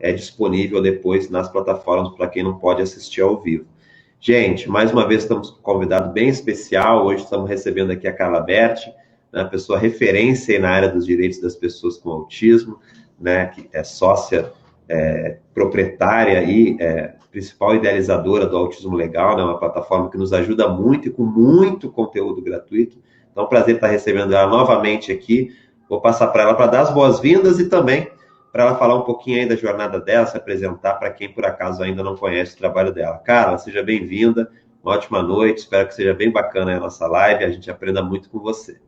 é disponível depois nas plataformas para quem não pode assistir ao vivo. Gente, mais uma vez estamos com um convidado bem especial. Hoje estamos recebendo aqui a Carla Berti, né, pessoa referência na área dos direitos das pessoas com autismo, né, que é sócia proprietária e principal idealizadora do Autismo Legal, né, uma plataforma que nos ajuda muito e com muito conteúdo gratuito. Então, é um prazer estar recebendo ela novamente aqui. Vou passar para ela para dar as boas-vindas e também para ela falar um pouquinho aí da jornada dela, se apresentar para quem, por acaso, ainda não conhece o trabalho dela. Carla, seja bem-vinda, uma ótima noite, espero que seja bem bacana a nossa live, a gente aprenda muito com você.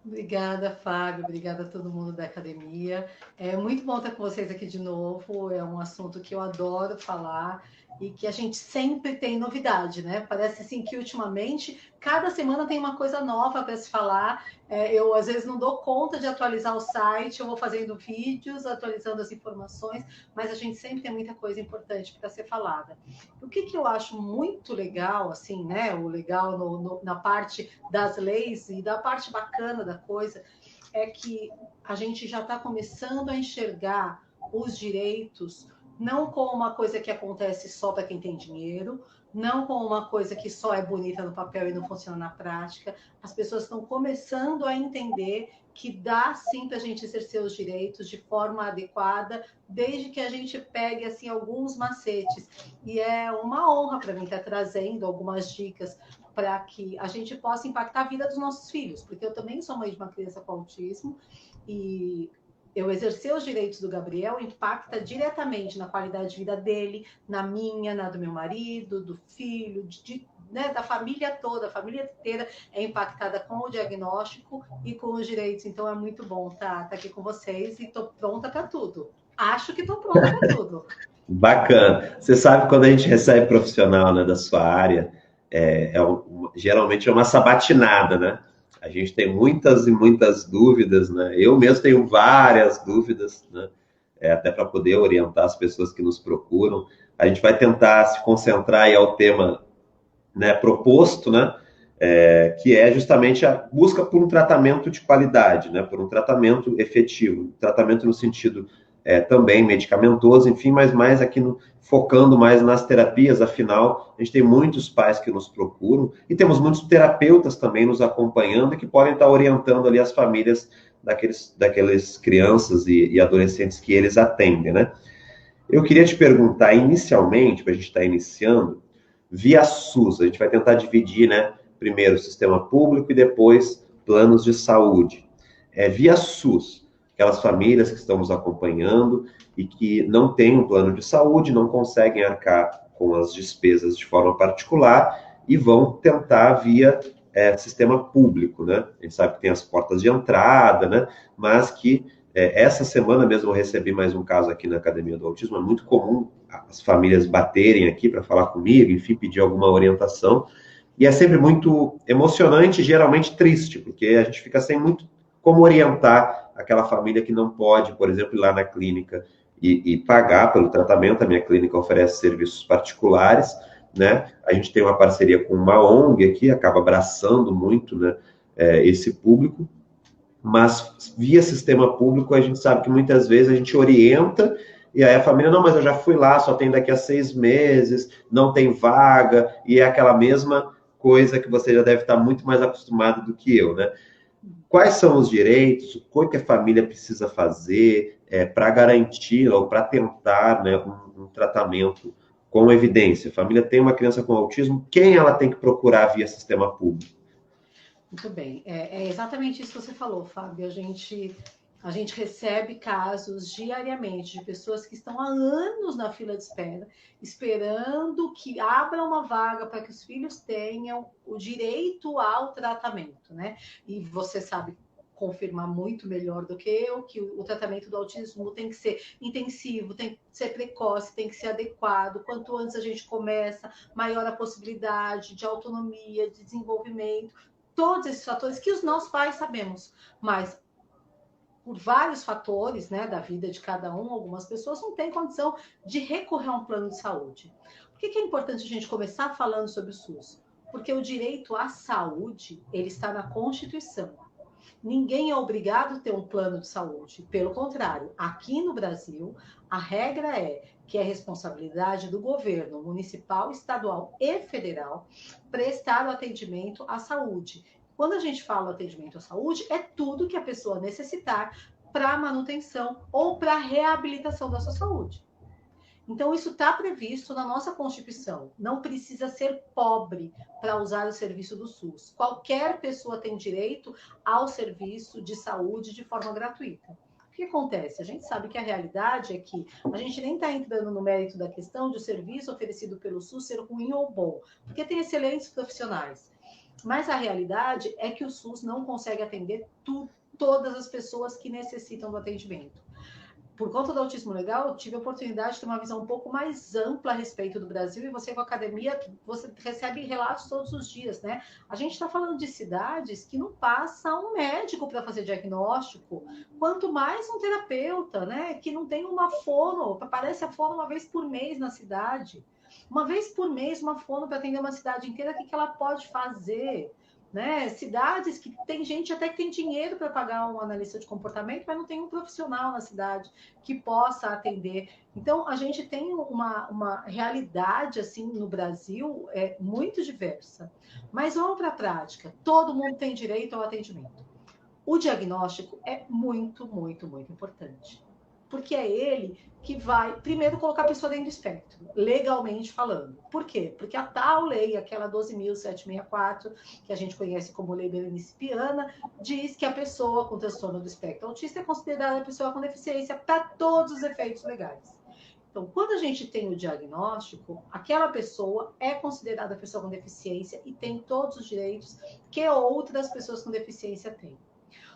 Obrigada, Fábio, obrigada a todo mundo da academia. É muito bom estar com vocês aqui de novo, é um assunto que eu adoro falar e que a gente sempre tem novidade, né? Parece assim que ultimamente, cada semana tem uma coisa nova para se falar. Eu às vezes não dou conta de atualizar o site, eu vou fazendo vídeos, atualizando as informações, mas a gente sempre tem muita coisa importante para ser falada. O que eu acho muito legal, assim, né? O legal na parte das leis e da parte bacana da coisa é que a gente já está começando a enxergar os direitos não como uma coisa que acontece só para quem tem dinheiro, não como uma coisa que só é bonita no papel e não funciona na prática. As pessoas estão começando a entender que dá sim para a gente exercer os direitos de forma adequada, desde que a gente pegue assim alguns macetes. E é uma honra para mim estar trazendo algumas dicas para que a gente possa impactar a vida dos nossos filhos, porque eu também sou mãe de uma criança com autismo e eu exercer os direitos do Gabriel impacta diretamente na qualidade de vida dele, na minha, na do meu marido, do filho, né, da família toda, a família inteira é impactada com o diagnóstico e com os direitos. Então é muito bom estar aqui com vocês e estou pronta para tudo. Acho que estou pronta para tudo. Bacana. Você sabe, quando a gente recebe profissional, né, da sua área, geralmente é uma sabatinada, né? A gente tem muitas e muitas dúvidas, né? Eu mesmo tenho várias dúvidas, né? Até para poder orientar as pessoas que nos procuram. A gente vai tentar se concentrar aí ao tema, né, proposto, né? Que é justamente a busca por um tratamento de qualidade, né? Por um tratamento efetivo, tratamento no sentido também medicamentoso, enfim, mas mais aqui focando mais nas terapias. Afinal, a gente tem muitos pais que nos procuram e temos muitos terapeutas também nos acompanhando que podem estar orientando ali as famílias daqueles crianças e adolescentes que eles atendem, né? Eu queria te perguntar inicialmente, para a gente estar iniciando, via SUS, a gente vai tentar dividir, né? Primeiro o sistema público e depois planos de saúde. Via SUS, aquelas famílias que estão nos acompanhando e que não têm um plano de saúde, não conseguem arcar com as despesas de forma particular e vão tentar via sistema público, né? A gente sabe que tem as portas de entrada, né? Mas que essa semana mesmo eu recebi mais um caso aqui na Academia do Autismo. É muito comum as famílias baterem aqui para falar comigo, enfim, pedir alguma orientação. E é sempre muito emocionante e geralmente triste, porque a gente fica sem muito como orientar aquela família que não pode, por exemplo, ir lá na clínica e pagar pelo tratamento. A minha clínica oferece serviços particulares, né? A gente tem uma parceria com uma ONG aqui, acaba abraçando muito, né, esse público, mas via sistema público a gente sabe que muitas vezes a gente orienta e aí a família, não, mas eu já fui lá, só tem daqui a 6 meses, não tem vaga, e é aquela mesma coisa que você já deve estar muito mais acostumado do que eu, né? Quais são os direitos, o que a família precisa fazer para garantir ou para tentar, né, um tratamento com evidência? A família tem uma criança com autismo, quem ela tem que procurar via sistema público? Muito bem, é exatamente isso que você falou, Fábio. A gente recebe casos diariamente de pessoas que estão há anos na fila de espera, esperando que abra uma vaga para que os filhos tenham o direito ao tratamento, né? E você sabe confirmar muito melhor do que eu que o tratamento do autismo tem que ser intensivo, tem que ser precoce, tem que ser adequado. Quanto antes a gente começa, maior a possibilidade de autonomia, de desenvolvimento, todos esses fatores que os nossos pais sabemos, mas por vários fatores, né, da vida de cada um, algumas pessoas não têm condição de recorrer a um plano de saúde. Por que é importante a gente começar falando sobre o SUS? Porque o direito à saúde, ele está na Constituição. Ninguém é obrigado a ter um plano de saúde. Pelo contrário, aqui no Brasil, a regra é que é responsabilidade do governo municipal, estadual e federal prestar o atendimento à saúde. Quando a gente fala atendimento à saúde, é tudo que a pessoa necessitar para manutenção ou para reabilitação da sua saúde. Então, isso está previsto na nossa Constituição. Não precisa ser pobre para usar o serviço do SUS. Qualquer pessoa tem direito ao serviço de saúde de forma gratuita. O que acontece? A gente sabe que a realidade é que a gente nem está entrando no mérito da questão de o serviço oferecido pelo SUS ser ruim ou bom, porque tem excelentes profissionais. Mas a realidade é que o SUS não consegue atender todas as pessoas que necessitam do atendimento. Por conta do autismo legal, eu tive a oportunidade de ter uma visão um pouco mais ampla a respeito do Brasil, e você com a academia, você recebe relatos todos os dias, né? A gente está falando de cidades que não passa um médico para fazer diagnóstico, quanto mais um terapeuta, né? Que não tem uma fono, aparece a fono uma vez por mês na cidade. Uma vez por mês, uma fono para atender uma cidade inteira, o que ela pode fazer? Né? Cidades que tem gente até que tem dinheiro para pagar um analista de comportamento, mas não tem um profissional na cidade que possa atender. Então, a gente tem uma realidade assim no Brasil muito diversa. Mas vamos para a prática. Todo mundo tem direito ao atendimento. O diagnóstico é muito, muito, muito importante. Porque é ele que vai, primeiro, colocar a pessoa dentro do espectro, legalmente falando. Por quê? Porque a tal lei, aquela 12.764, que a gente conhece como Lei Berenice-Piana, diz que a pessoa com transtorno do espectro autista é considerada a pessoa com deficiência para todos os efeitos legais. Então, quando a gente tem o diagnóstico, aquela pessoa é considerada a pessoa com deficiência e tem todos os direitos que outras pessoas com deficiência têm.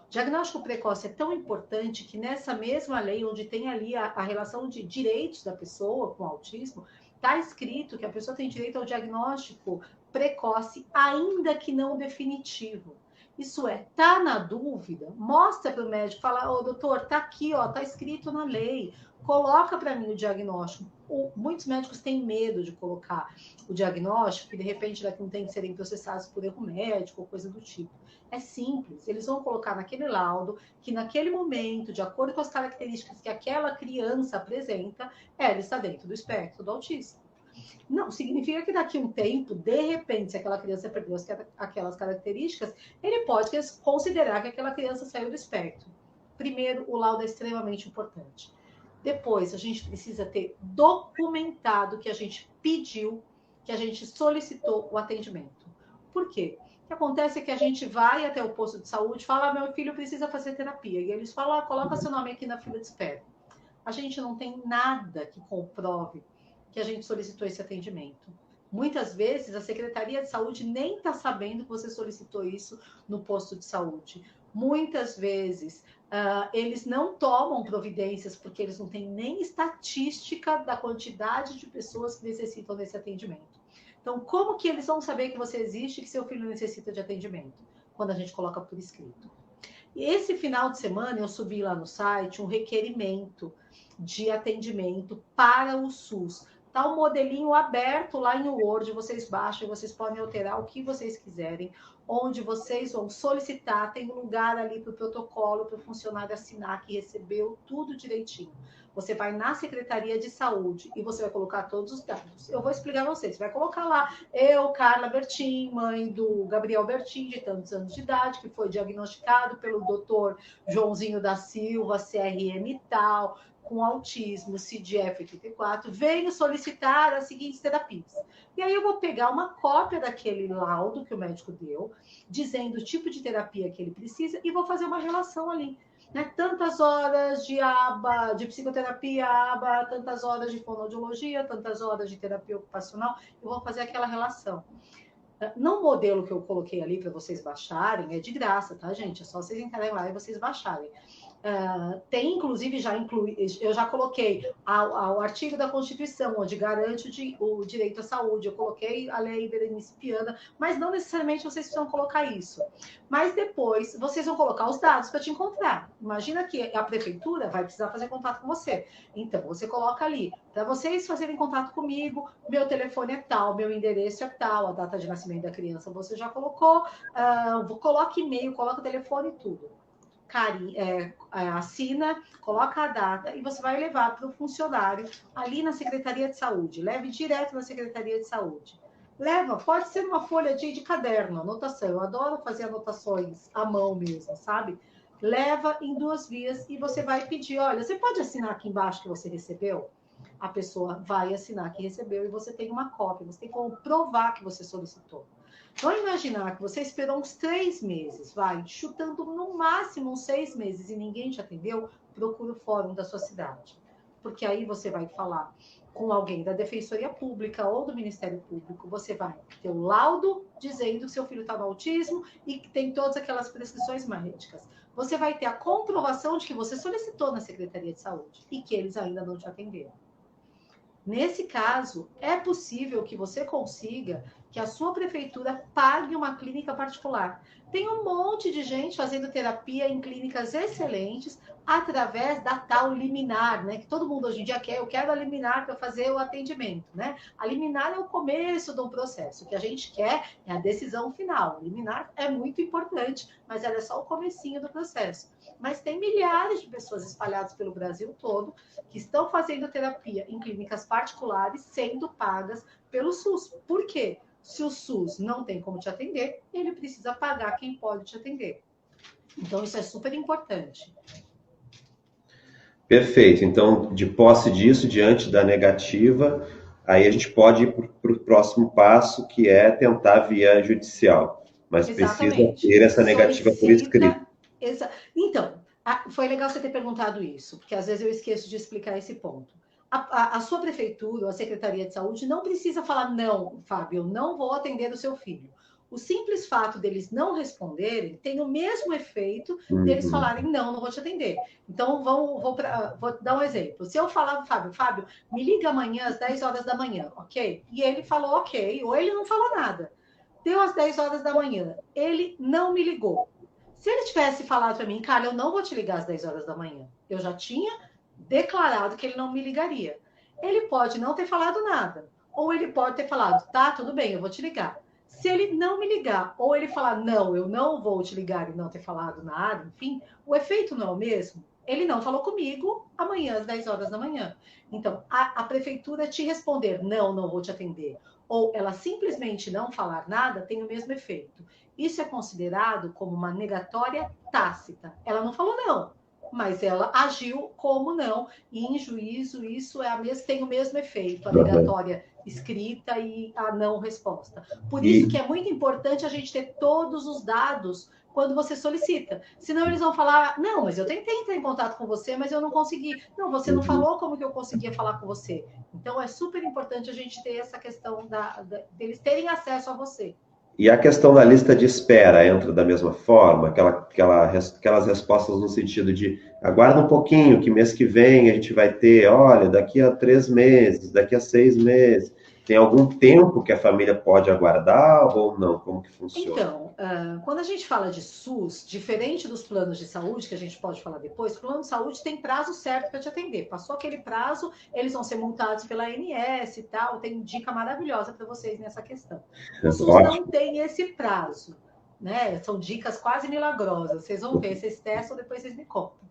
O diagnóstico precoce é tão importante que nessa mesma lei, onde tem ali a relação de direitos da pessoa com autismo, está escrito que a pessoa tem direito ao diagnóstico precoce, ainda que não definitivo. Isso é, tá na dúvida, mostra para o médico, fala, ô doutor, tá aqui, ó, tá escrito na lei, coloca para mim o diagnóstico. Muitos médicos têm medo de colocar o diagnóstico, que de repente daqui não tem que serem processados por erro médico ou coisa do tipo. É simples, eles vão colocar naquele laudo que naquele momento, de acordo com as características que aquela criança apresenta, ela está dentro do espectro do autismo. Não significa que daqui a um tempo, de repente, se aquela criança perdeu aquelas características, ele pode considerar que aquela criança saiu do espectro. Primeiro, o laudo é extremamente importante. Depois, a gente precisa ter documentado que a gente pediu, que a gente solicitou o atendimento. Por quê? O que acontece é que a gente vai até o posto de saúde e fala, meu filho precisa fazer terapia. E eles falam, coloca seu nome aqui na fila de espera. A gente não tem nada que comprove que a gente solicitou esse atendimento. Muitas vezes a Secretaria de Saúde nem está sabendo que você solicitou isso no posto de saúde. Muitas vezes eles não tomam providências porque eles não têm nem estatística da quantidade de pessoas que necessitam desse atendimento. Então, como que eles vão saber que você existe e que seu filho necessita de atendimento? Quando a gente coloca por escrito. E esse final de semana eu subi lá no site um requerimento de atendimento para o SUS. Está um modelinho aberto lá em Word, vocês baixam, vocês podem alterar o que vocês quiserem, onde vocês vão solicitar, tem um lugar ali para o protocolo, para o funcionário assinar que recebeu tudo direitinho. Você vai na Secretaria de Saúde e você vai colocar todos os dados. Eu vou explicar a vocês. Você vai colocar lá, eu, Carla Bertin, mãe do Gabriel Bertin, de tantos anos de idade, que foi diagnosticado pelo doutor Joãozinho da Silva, CRM tal, com autismo, CDF-84, venho solicitar as seguintes terapias. E aí eu vou pegar uma cópia daquele laudo que o médico deu, dizendo o tipo de terapia que ele precisa, e vou fazer uma relação ali. Né? Tantas horas de aba, de psicoterapia, aba, tantas horas de fonoaudiologia, tantas horas de terapia ocupacional, eu vou fazer aquela relação. No modelo que eu coloquei ali para vocês baixarem, é de graça, tá, gente? É só vocês entrarem lá e vocês baixarem. Tem, inclusive, eu já coloquei o artigo da Constituição, onde garante o direito à saúde, eu coloquei a lei Berenice Viana, mas não necessariamente vocês precisam colocar isso. Mas depois, vocês vão colocar os dados para te encontrar. Imagina que a prefeitura vai precisar fazer contato com você. Então, você coloca ali, para vocês fazerem contato comigo, meu telefone é tal, meu endereço é tal, a data de nascimento da criança você já colocou, coloca e-mail, coloca telefone e tudo. Assina, coloca a data e você vai levar para o funcionário ali na Secretaria de Saúde. Leve direto na Secretaria de Saúde. Leva, pode ser uma folha de caderno, anotação. Eu adoro fazer anotações à mão mesmo, sabe? Leva em 2 vias e você vai pedir, olha, você pode assinar aqui embaixo que você recebeu? A pessoa vai assinar que recebeu e você tem uma cópia, você tem como provar que você solicitou. Vamos imaginar que você esperou uns 3 meses, chutando no máximo uns 6 meses e ninguém te atendeu, procura o fórum da sua cidade. Porque aí você vai falar com alguém da Defensoria Pública ou do Ministério Público, você vai ter o laudo dizendo que seu filho está no autismo e que tem todas aquelas prescrições médicas. Você vai ter a comprovação de que você solicitou na Secretaria de Saúde e que eles ainda não te atenderam. Nesse caso, é possível que você consiga que a sua prefeitura pague uma clínica particular. Tem um monte de gente fazendo terapia em clínicas excelentes através da tal liminar, né? Que todo mundo hoje em dia quer, eu quero a liminar para fazer o atendimento, né? A liminar é o começo do processo. O que a gente quer é a decisão final. A liminar é muito importante, mas ela é só o comecinho do processo. Mas tem milhares de pessoas espalhadas pelo Brasil todo que estão fazendo terapia em clínicas particulares sendo pagas pelo SUS. Por quê? Se o SUS não tem como te atender, ele precisa pagar quem pode te atender. Então, isso é super importante. Perfeito. Então, de posse disso, diante da negativa, aí a gente pode ir para o próximo passo, que é tentar via judicial. Mas precisa ter essa negativa por escrito. Então, foi legal você ter perguntado isso, porque às vezes eu esqueço de explicar esse ponto. A sua prefeitura ou a Secretaria de Saúde não precisa falar, não, Fábio, eu não vou atender o seu filho. O simples fato deles não responderem tem o mesmo efeito deles falarem, não vou te atender. Então, vou dar um exemplo. Se eu falar para o Fábio, me liga amanhã às 10 horas da manhã, ok? E ele falou ok, ou ele não falou nada. Deu às 10 horas da manhã, ele não me ligou. Se ele tivesse falado para mim, cara, eu não vou te ligar às 10 horas da manhã, eu já tinha declarado que ele não me ligaria. Ele pode não ter falado nada, ou ele pode ter falado, tá, tudo bem, eu vou te ligar. Se ele não me ligar, ou ele falar, não, eu não vou te ligar e não ter falado nada, enfim, o efeito não é o mesmo. Ele não falou comigo amanhã às 10 horas da manhã. Então, a prefeitura te responder, não vou te atender, ou ela simplesmente não falar nada, tem o mesmo efeito. Isso é considerado como uma negatória tácita. Ela não falou não, mas ela agiu como não, e em juízo isso tem o mesmo efeito, a negatória escrita e a não resposta. Por isso que é muito importante a gente ter todos os dados quando você solicita. Senão eles vão falar, não, mas eu tentei entrar em contato com você, mas eu não consegui. Não, você não falou como que eu conseguia falar com você. Então é super importante a gente ter essa questão deles terem acesso a você. E a questão da lista de espera entra da mesma forma? Aquelas respostas no sentido de aguarda um pouquinho, que mês que vem a gente vai ter, olha, daqui a 3 meses, daqui a 6 meses. Tem algum tempo que a família pode aguardar ou não? Como que funciona? Então, quando a gente fala de SUS, diferente dos planos de saúde, que a gente pode falar depois, o plano de saúde tem prazo certo para te atender. Passou aquele prazo, eles vão ser multados pela ANS e tal. Tem dica maravilhosa para vocês nessa questão. O SUS não tem esse prazo, né? São dicas quase milagrosas. Vocês vão ver, vocês testam, depois vocês me contam.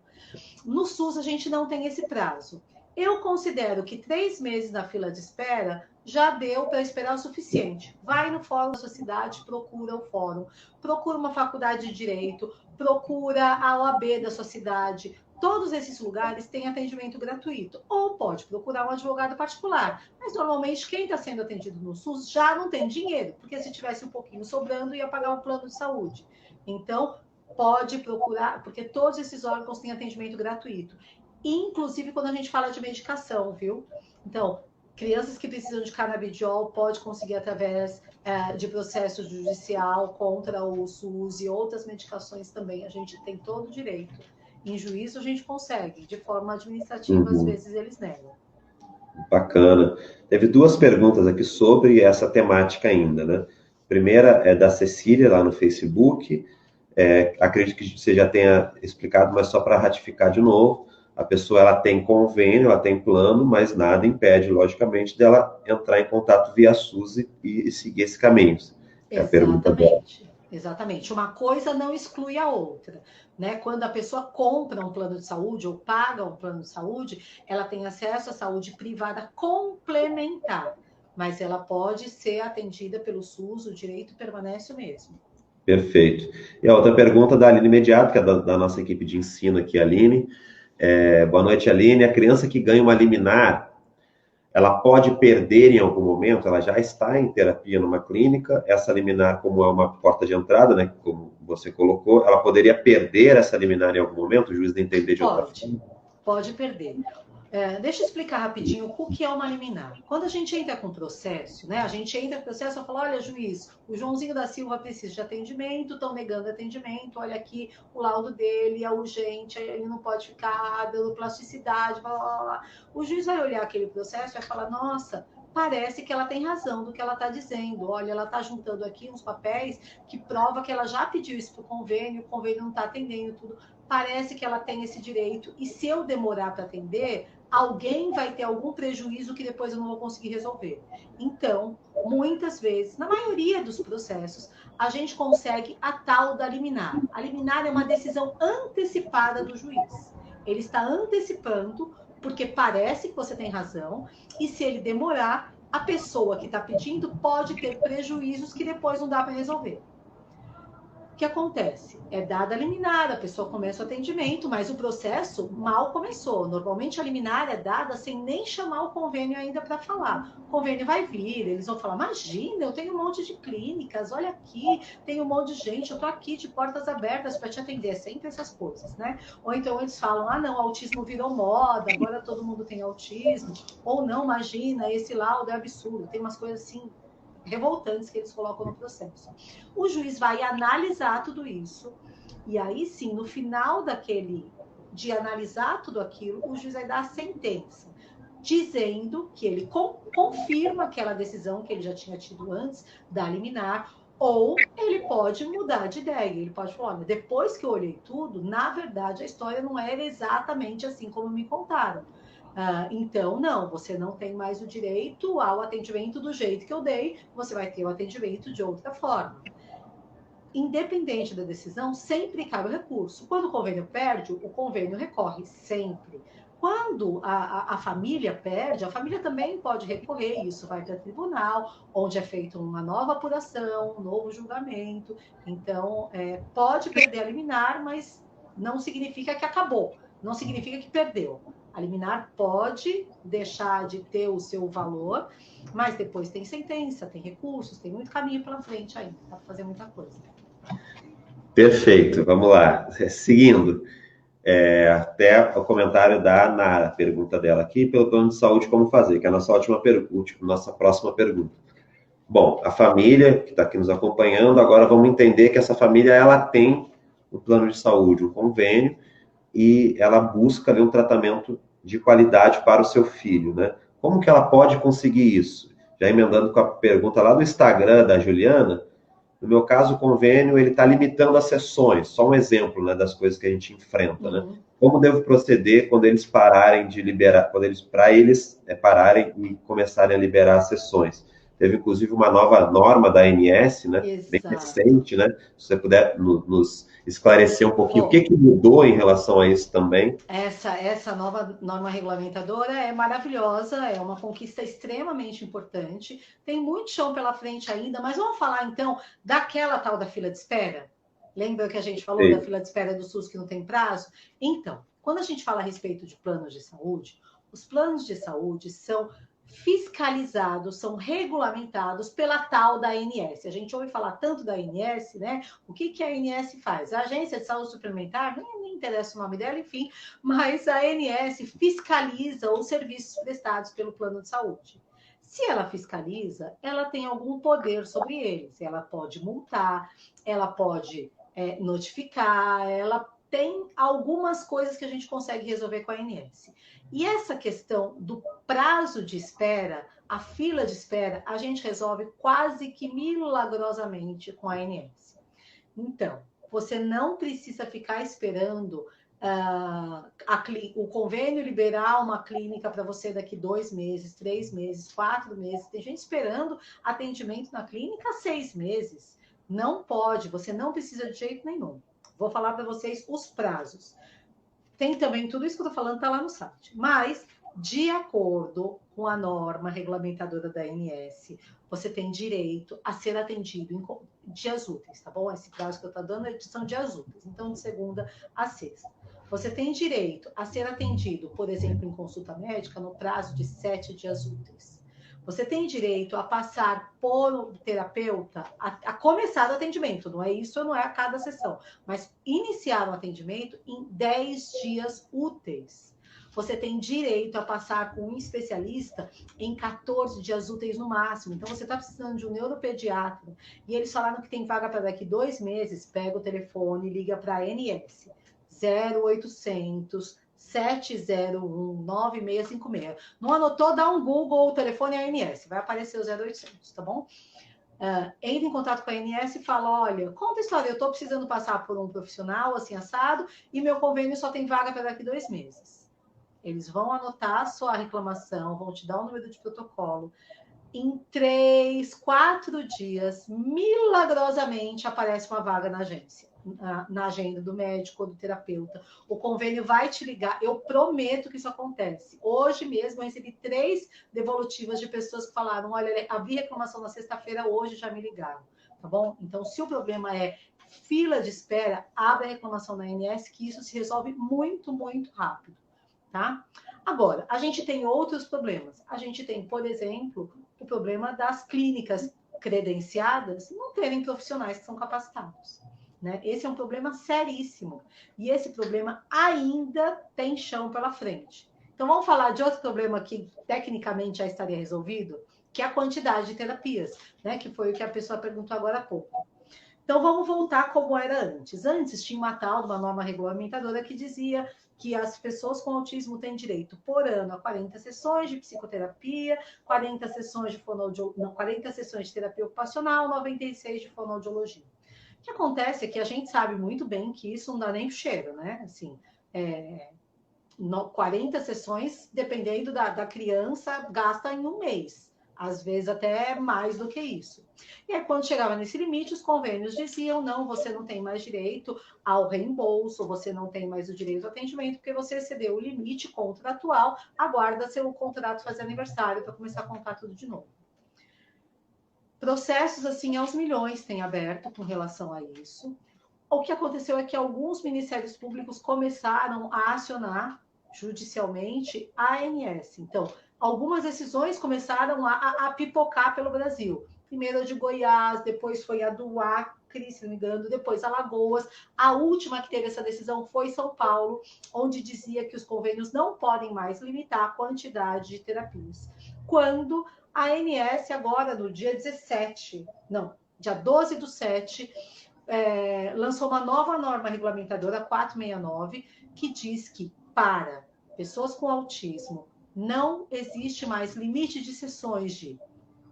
No SUS, a gente não tem esse prazo. Eu considero que 3 meses na fila de espera já deu para esperar o suficiente. Vai no fórum da sua cidade, procura o fórum, procura uma faculdade de direito, procura a OAB da sua cidade. Todos esses lugares têm atendimento gratuito. Ou pode procurar um advogado particular. Mas normalmente quem está sendo atendido no SUS já não tem dinheiro, porque se tivesse um pouquinho sobrando, ia pagar um plano de saúde. Então, pode procurar, porque todos esses órgãos têm atendimento gratuito. Inclusive quando a gente fala de medicação, viu? Então, crianças que precisam de canabidiol pode conseguir através de processo judicial contra o SUS e outras medicações também. A gente tem todo o direito. Em juízo a gente consegue, de forma administrativa, às vezes eles negam. Bacana. Teve duas perguntas aqui sobre essa temática ainda, né? A primeira é da Cecília, lá no Facebook. Acredito que você já tenha explicado, mas só para ratificar de novo, a pessoa ela tem convênio, ela tem plano, mas nada impede, logicamente, dela entrar em contato via SUS e seguir esse caminho. É a pergunta dela. Exatamente. Uma coisa não exclui a outra, né? Quando a pessoa compra um plano de saúde ou paga um plano de saúde, ela tem acesso à saúde privada complementar, mas ela pode ser atendida pelo SUS, o direito permanece o mesmo. Perfeito. E a outra pergunta da Aline Imediato, que é da nossa equipe de ensino aqui, Aline. Boa noite, Aline. A criança que ganha uma liminar, ela pode perder em algum momento? Ela já está em terapia numa clínica. Essa liminar, como é uma porta de entrada, né, como você colocou, ela poderia perder essa liminar em algum momento? O juiz não entender de outra forma? Pode perder. Deixa eu explicar rapidinho o que é uma liminar. Quando a gente entra com processo, né? A gente entra com processo e fala, olha, juiz, o Joãozinho da Silva precisa de atendimento, estão negando atendimento, olha aqui o laudo dele, é urgente, ele não pode ficar dando plasticidade, blá, blá, blá. O juiz vai olhar aquele processo e vai falar, nossa, parece que ela tem razão do que ela está dizendo. Olha, ela está juntando aqui uns papéis que prova que ela já pediu isso para o convênio não está atendendo tudo. Parece que ela tem esse direito, e se eu demorar para atender, alguém vai ter algum prejuízo que depois eu não vou conseguir resolver. Então, muitas vezes, na maioria dos processos, a gente consegue a tal da liminar. A liminar é uma decisão antecipada do juiz. Ele está antecipando, porque parece que você tem razão, e se ele demorar, a pessoa que está pedindo pode ter prejuízos que depois não dá para resolver. O que acontece? É dada a liminar, a pessoa começa o atendimento, mas o processo mal começou. Normalmente a liminar é dada sem nem chamar o convênio ainda para falar. O convênio vai vir, eles vão falar, imagina, eu tenho um monte de clínicas, olha aqui, tem um monte de gente, eu tô aqui de portas abertas para te atender, sempre essas coisas, né? Ou então eles falam, ah não, autismo virou moda, agora todo mundo tem autismo, ou não, imagina, esse laudo é absurdo, tem umas coisas assim, revoltantes que eles colocam no processo. O juiz vai analisar tudo isso, e aí sim, no final de analisar tudo aquilo, o juiz vai dar a sentença, dizendo que ele confirma aquela decisão que ele já tinha tido antes da liminar, ou ele pode mudar de ideia, ele pode falar, olha, depois que eu olhei tudo, na verdade a história não era exatamente assim como me contaram. Então, não, você não tem mais o direito ao atendimento do jeito que eu dei, você vai ter o atendimento de outra forma. Independente da decisão, sempre cabe o recurso. Quando o convênio perde, o convênio recorre sempre. Quando a família perde, a família também pode recorrer, isso vai para o tribunal, onde é feita uma nova apuração, um novo julgamento. Então, pode perder a liminar, mas não significa que acabou, não significa que perdeu. A liminar pode deixar de ter o seu valor, mas depois tem sentença, tem recursos, tem muito caminho pela frente ainda, dá para fazer muita coisa. Perfeito, vamos lá. Seguindo, até o comentário da Nara, a pergunta dela aqui, pelo plano de saúde, como fazer, que é a nossa próxima pergunta. Bom, a família que está aqui nos acompanhando, agora vamos entender que essa família ela tem um plano de saúde, um convênio, e ela busca um tratamento de qualidade para o seu filho, né? Como que ela pode conseguir isso? Já emendando com a pergunta lá do Instagram da Juliana, no meu caso, o convênio ele está limitando as sessões. Só um exemplo, né, das coisas que a gente enfrenta, né? Como devo proceder quando eles pararem de liberar, para eles pararem e começarem a liberar as sessões? Teve, inclusive, uma nova norma da ANS, né? Bem recente, né? Se você puder nos esclarecer um pouquinho o que mudou em relação a isso também. Essa nova norma regulamentadora é maravilhosa, é uma conquista extremamente importante, tem muito chão pela frente ainda, mas vamos falar então daquela tal da fila de espera? Lembra que a gente falou da fila de espera do SUS que não tem prazo? Então, quando a gente fala a respeito de planos de saúde, os planos de saúde são fiscalizados, são regulamentados pela tal da ANS. A gente ouve falar tanto da ANS, né? O que a ANS faz? A Agência de Saúde Suplementar, nem interessa o nome dela, enfim, mas a ANS fiscaliza os serviços prestados pelo plano de saúde. Se ela fiscaliza, ela tem algum poder sobre eles. Ela pode multar, ela pode notificar, ela tem algumas coisas que a gente consegue resolver com a ANS. E essa questão do prazo de espera, a fila de espera, a gente resolve quase que milagrosamente com a ANS. Então, você não precisa ficar esperando o convênio liberar uma clínica para você daqui 2 meses, 3 meses, 4 meses. Tem gente esperando atendimento na clínica há 6 meses. Não pode, você não precisa de jeito nenhum. Vou falar para vocês os prazos. Tem também, tudo isso que eu estou falando está lá no site. Mas, de acordo com a norma regulamentadora da ANS, você tem direito a ser atendido em dias úteis, tá bom? Esse prazo que eu estou dando são dias úteis. Então, de segunda a sexta. Você tem direito a ser atendido, por exemplo, em consulta médica, no prazo de 7 dias úteis. Você tem direito a passar por um terapeuta, a começar o atendimento, não é isso, não é a cada sessão, mas iniciar o atendimento em 10 dias úteis. Você tem direito a passar com um especialista em 14 dias úteis no máximo. Então, você está precisando de um neuropediatra e eles falaram que tem vaga para daqui 2 meses, pega o telefone e liga para a ANS. 0800 701 9656. Não anotou? Dá um Google, o telefone é ANS, vai aparecer o 0800, tá bom? Entre em contato com a ANS e fala, olha, conta a história, eu estou precisando passar por um profissional assim assado e meu convênio só tem vaga para daqui 2 meses. Eles vão anotar a sua reclamação, vão te dar o número de protocolo. Em 3, 4 dias, milagrosamente aparece uma vaga na agência. Na agenda do médico ou do terapeuta. O convênio vai te ligar. Eu prometo que isso acontece. Hoje mesmo eu recebi 3 devolutivas de pessoas que falaram, olha, havia reclamação na sexta-feira, hoje já me ligaram. Tá bom? Então, se o problema é fila de espera, abre a reclamação na ANS, que isso se resolve muito, muito rápido. Tá? Agora, a gente tem outros problemas. A gente tem, por exemplo, o problema das clínicas credenciadas não terem profissionais que são capacitados. Né? Esse é um problema seríssimo. E esse problema ainda tem chão pela frente. Então, vamos falar de outro problema que tecnicamente já estaria resolvido, que é a quantidade de terapias, né? Que foi o que a pessoa perguntou agora há pouco. Então, vamos voltar como era antes. Antes tinha uma tal, uma norma regulamentadora que dizia que as pessoas com autismo têm direito por ano a 40 sessões de psicoterapia, 40 sessões de 40 sessões de terapia ocupacional, 96 de fonoaudiologia. O que acontece é que a gente sabe muito bem que isso não dá nem cheiro, né? Assim, 40 sessões, dependendo da criança, gasta em um mês. Às vezes até mais do que isso. E aí, quando chegava nesse limite, os convênios diziam, não, você não tem mais direito ao reembolso, você não tem mais o direito ao atendimento, porque você excedeu o limite contratual, aguarda seu contrato fazer aniversário para começar a contar tudo de novo. Processos, assim, aos milhões têm aberto com relação a isso. O que aconteceu é que alguns ministérios públicos começaram a acionar judicialmente a ANS. Então, algumas decisões começaram a pipocar pelo Brasil. Primeiro a de Goiás, depois foi a do Acre, se não me engano, depois Alagoas. A última que teve essa decisão foi São Paulo, onde dizia que os convênios não podem mais limitar a quantidade de terapias. Quando a ANS agora, no dia 12/7, lançou uma nova norma regulamentadora, 469, que diz que para pessoas com autismo não existe mais limite de sessões de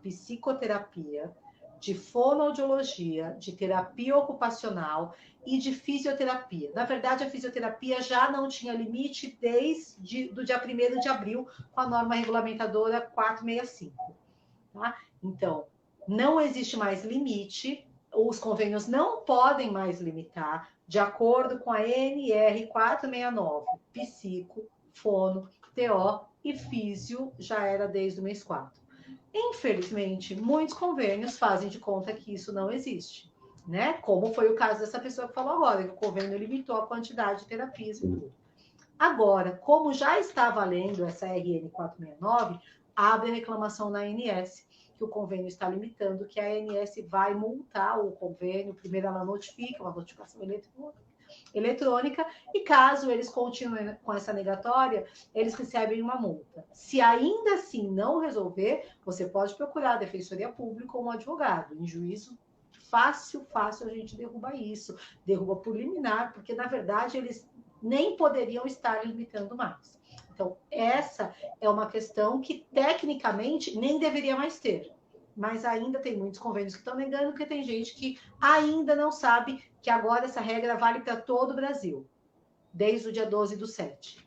psicoterapia, de fonoaudiologia, de terapia ocupacional e de fisioterapia. Na verdade, a fisioterapia já não tinha limite desde o dia 1º de abril, com a norma regulamentadora 465. Tá? Então, não existe mais limite, os convênios não podem mais limitar, de acordo com a NR 469, psico, fono, TO e físio já era desde o mês 4. Infelizmente, muitos convênios fazem de conta que isso não existe, né? Como foi o caso dessa pessoa que falou agora, que o convênio limitou a quantidade de terapias e tudo. Agora, como já está valendo essa RN 469, abre a reclamação na ANS, que o convênio está limitando, que a ANS vai multar o convênio, primeiro ela notifica, uma notificação eletrônica, e caso eles continuem com essa negatória, eles recebem uma multa. Se ainda assim não resolver, você pode procurar a Defensoria Pública ou um advogado, em juízo fácil a gente derruba isso, derruba por liminar, porque na verdade eles nem poderiam estar limitando mais. Então, essa é uma questão que tecnicamente nem deveria mais ter. Mas ainda tem muitos convênios que estão negando, porque tem gente que ainda não sabe que agora essa regra vale para todo o Brasil, desde o dia 12/7.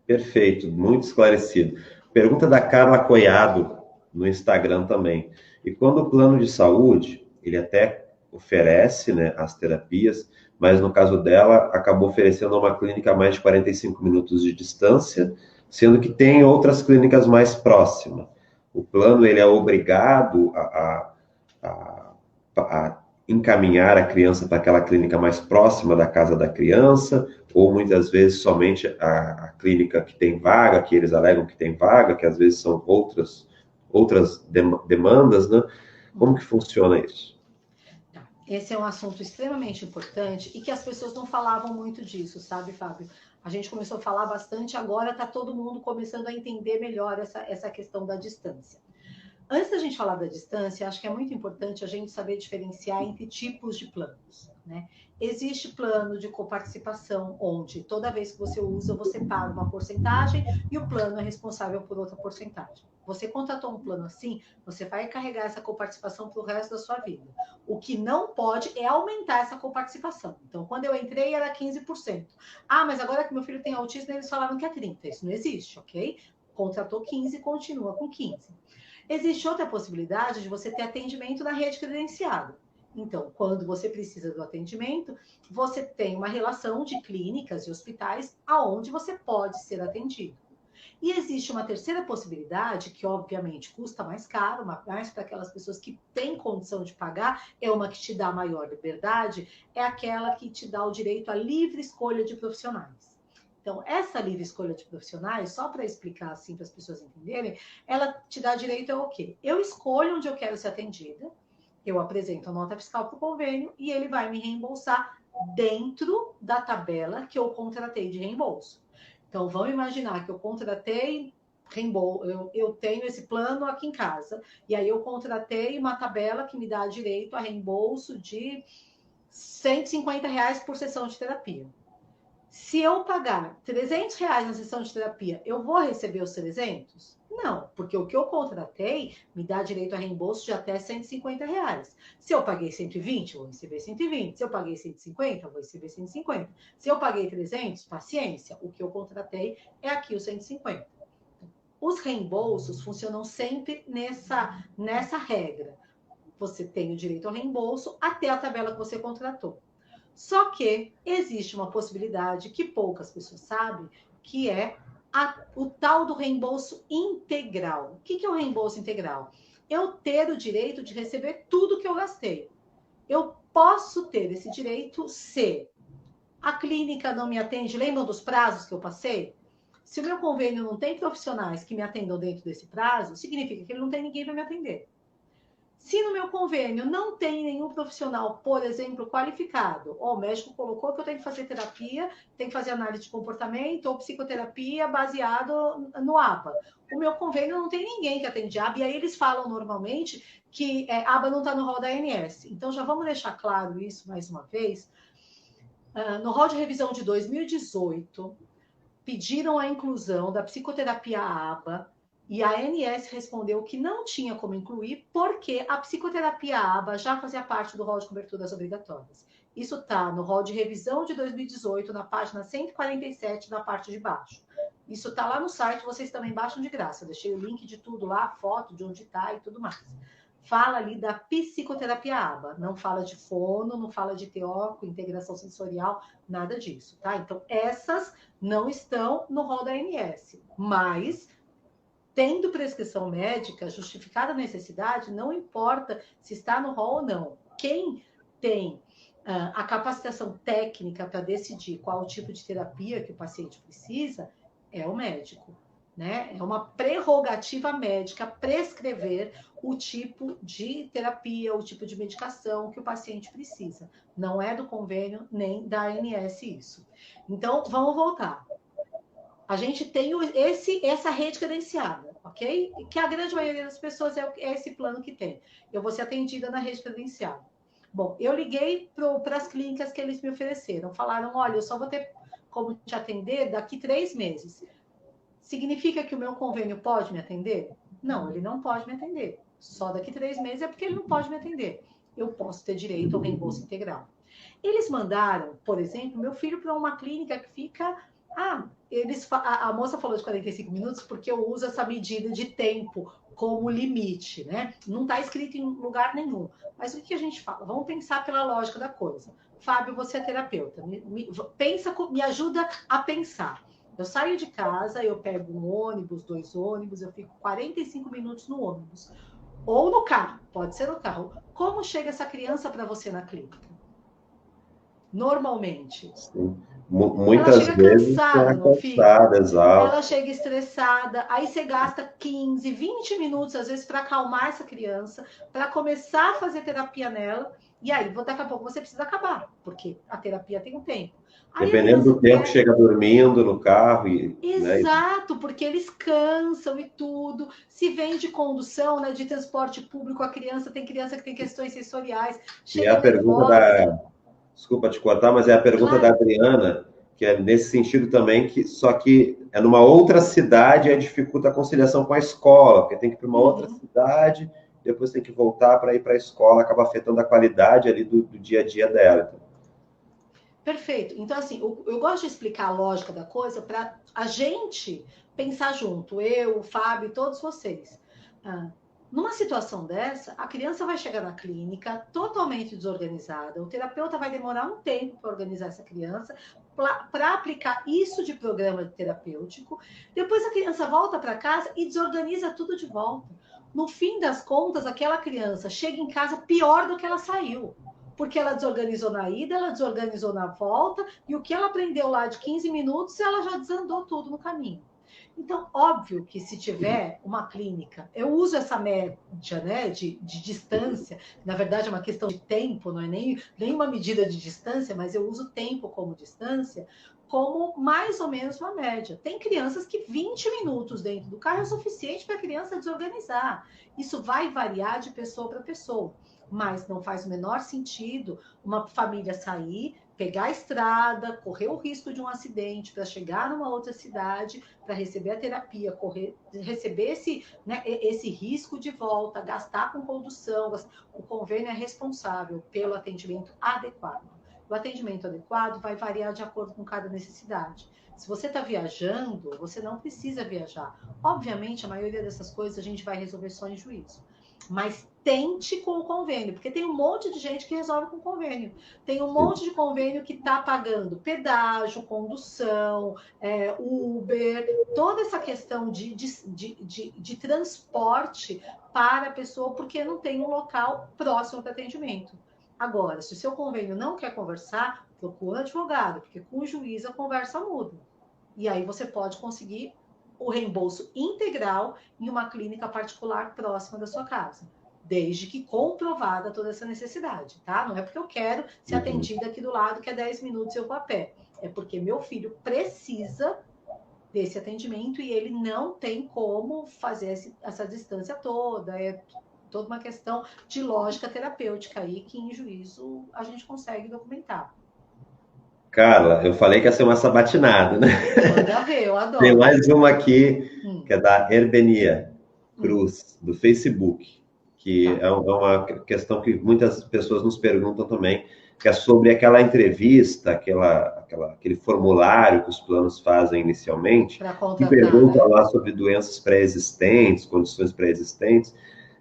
Perfeito, muito esclarecido. Pergunta da Carla Coiado no Instagram também. E quando o plano de saúde, ele até oferece, né, as terapias, mas no caso dela, acabou oferecendo uma clínica a mais de 45 minutos de distância, sendo que tem outras clínicas mais próximas. O plano, ele é obrigado a encaminhar a criança para aquela clínica mais próxima da casa da criança, ou muitas vezes somente a clínica que tem vaga, que eles alegam que tem vaga, que às vezes são outras demandas, né? Como que funciona isso? Esse é um assunto extremamente importante e que as pessoas não falavam muito disso, sabe, Fábio? A gente começou a falar bastante, agora está todo mundo começando a entender melhor essa questão da distância. Antes da gente falar da distância, acho que é muito importante a gente saber diferenciar entre tipos de planos, né? Existe plano de coparticipação, onde toda vez que você usa, você paga uma porcentagem e o plano é responsável por outra porcentagem. Você contratou um plano assim, você vai carregar essa coparticipação para o resto da sua vida. O que não pode é aumentar essa coparticipação. Então, quando eu entrei, era 15%. Ah, mas agora que meu filho tem autismo, eles falaram que é 30%. Isso não existe, ok? Contratou 15%, continua com 15%. Existe outra possibilidade de você ter atendimento na rede credenciada. Então, quando você precisa do atendimento, você tem uma relação de clínicas e hospitais aonde você pode ser atendido. E existe uma terceira possibilidade, que obviamente custa mais caro, mais para aquelas pessoas que têm condição de pagar, é uma que te dá maior liberdade, é aquela que te dá o direito à livre escolha de profissionais. Então, essa livre escolha de profissionais, só para explicar assim para as pessoas entenderem, ela te dá direito ao quê? Eu escolho onde eu quero ser atendida, eu apresento a nota fiscal para o convênio e ele vai me reembolsar dentro da tabela que eu contratei de reembolso. Então, vamos imaginar que eu contratei reembolso, eu tenho esse plano aqui em casa, e aí eu contratei uma tabela que me dá direito a reembolso de R$ 150 por sessão de terapia. Se eu pagar R$ 300 na sessão de terapia, eu vou receber os 300? Não, porque o que eu contratei me dá direito a reembolso de até R$ 150. Se eu paguei 120, eu vou receber 120. Se eu paguei 150, eu vou receber 150. Se eu paguei 300, paciência, o que eu contratei é aqui os 150. Os reembolsos funcionam sempre nessa regra. Você tem o direito ao reembolso até a tabela que você contratou. Só que existe uma possibilidade que poucas pessoas sabem, que é o tal do reembolso integral. O que é o reembolso integral? Eu ter o direito de receber tudo que eu gastei. Eu posso ter esse direito se a clínica não me atende. Lembram dos prazos que eu passei? Se o meu convênio não tem profissionais que me atendam dentro desse prazo, significa que ele não tem ninguém para me atender. Se no meu convênio não tem nenhum profissional, por exemplo, qualificado, ou o médico colocou que eu tenho que fazer terapia, tenho que fazer análise de comportamento ou psicoterapia baseado no ABA. O meu convênio não tem ninguém que atende ABA, e aí eles falam normalmente que ABA não está no rol da ANS. Então já vamos deixar claro isso mais uma vez. No rol de revisão de 2018, pediram a inclusão da psicoterapia ABA, e a ANS respondeu que não tinha como incluir, porque a psicoterapia ABA já fazia parte do rol de coberturas obrigatórias. Isso está no rol de revisão de 2018, na página 147, na parte de baixo. Isso está lá no site, vocês também baixam de graça. Eu deixei o link de tudo lá, foto de onde está e tudo mais. Fala ali da psicoterapia ABA, não fala de fono, não fala de TO, integração sensorial, nada disso, tá? Então, essas não estão no rol da ANS, mas tendo prescrição médica, justificada a necessidade, não importa se está no rol ou não. Quem tem a capacitação técnica para decidir qual o tipo de terapia que o paciente precisa é o médico, né? É uma prerrogativa médica prescrever o tipo de terapia, o tipo de medicação que o paciente precisa. Não é do convênio nem da ANS isso. Então, vamos voltar. a gente tem essa rede credenciada, ok? Que a grande maioria das pessoas é esse plano que tem. Eu vou ser atendida na rede credenciada. Bom, eu liguei para as clínicas que eles me ofereceram. Falaram, olha, eu só vou ter como te atender daqui 3 meses. Significa que o meu convênio pode me atender? Não, ele não pode me atender. Só daqui 3 meses é porque ele não pode me atender. Eu posso ter direito ao reembolso integral. Eles mandaram, por exemplo, meu filho para uma clínica que fica... a moça falou de 45 minutos porque eu uso essa medida de tempo como limite, né? Não está escrito em lugar nenhum. Mas o que a gente fala? Vamos pensar pela lógica da coisa. Fábio, você é terapeuta. Me ajuda a pensar. Eu saio de casa, eu pego um ônibus, 2 ônibus, eu fico 45 minutos no ônibus. Ou no carro, pode ser no carro. Como chega essa criança para você na clínica? Normalmente. Sim. Muitas vezes cansada, não fica? Exato. Ela chega estressada, aí você gasta 15, 20 minutos, às vezes, para acalmar essa criança, para começar a fazer terapia nela, e aí, daqui a pouco, você precisa acabar, porque a terapia tem um tempo. Aí dependendo do tempo, chega dormindo no carro. Exato, né? Porque eles cansam e tudo. Se vem de condução, né, de transporte público, tem criança que tem questões sensoriais. E a pergunta da... Desculpa te cortar, mas é a pergunta da Adriana, que é nesse sentido também, só que é numa outra cidade e dificulta a conciliação com a escola, porque tem que ir para uma outra cidade, depois tem que voltar para ir para a escola, acaba afetando a qualidade ali do dia a dia dela. Perfeito. Então, assim, eu gosto de explicar a lógica da coisa para a gente pensar junto, eu, o Fábio, todos vocês. Numa situação dessa, a criança vai chegar na clínica totalmente desorganizada, o terapeuta vai demorar um tempo para organizar essa criança, para aplicar isso de programa terapêutico, depois a criança volta para casa e desorganiza tudo de volta. No fim das contas, aquela criança chega em casa pior do que ela saiu, porque ela desorganizou na ida, ela desorganizou na volta, e o que ela aprendeu lá de 15 minutos, ela já desandou tudo no caminho. Então, óbvio que se tiver uma clínica, eu uso essa média, né, de distância, na verdade é uma questão de tempo, não é nem uma medida de distância, mas eu uso tempo como distância, como mais ou menos uma média. Tem crianças que 20 minutos dentro do carro é suficiente para a criança desorganizar. Isso vai variar de pessoa para pessoa, mas não faz o menor sentido uma família sair, pegar a estrada, correr o risco de um acidente para chegar numa outra cidade, para receber a terapia, receber esse risco de volta, gastar com condução. O convênio é responsável pelo atendimento adequado. O atendimento adequado vai variar de acordo com cada necessidade. Se você está viajando, você não precisa viajar. Obviamente, a maioria dessas coisas a gente vai resolver só em juízo. Mas tente com o convênio, porque tem um monte de gente que resolve com convênio. Tem um monte de convênio que está pagando pedágio, condução, Uber, toda essa questão de transporte para a pessoa, porque não tem um local próximo para atendimento. Agora, se o seu convênio não quer conversar, procura um advogado, porque com o juiz a conversa muda. E aí você pode conseguir o reembolso integral em uma clínica particular próxima da sua casa, desde que comprovada toda essa necessidade, tá? Não é porque eu quero ser atendida aqui do lado, que é 10 minutos eu vou a pé. É porque meu filho precisa desse atendimento e ele não tem como fazer essa distância toda. É toda uma questão de lógica terapêutica aí que em juízo a gente consegue documentar. Carla, eu falei que ia ser uma sabatinada, né? Manda ver, eu adoro. Tem mais uma aqui, que é da Herbenia Cruz, do Facebook, que é uma questão que muitas pessoas nos perguntam também, que é sobre aquela entrevista, aquele formulário que os planos fazem inicialmente, que pergunta lá sobre doenças pré-existentes, condições pré-existentes,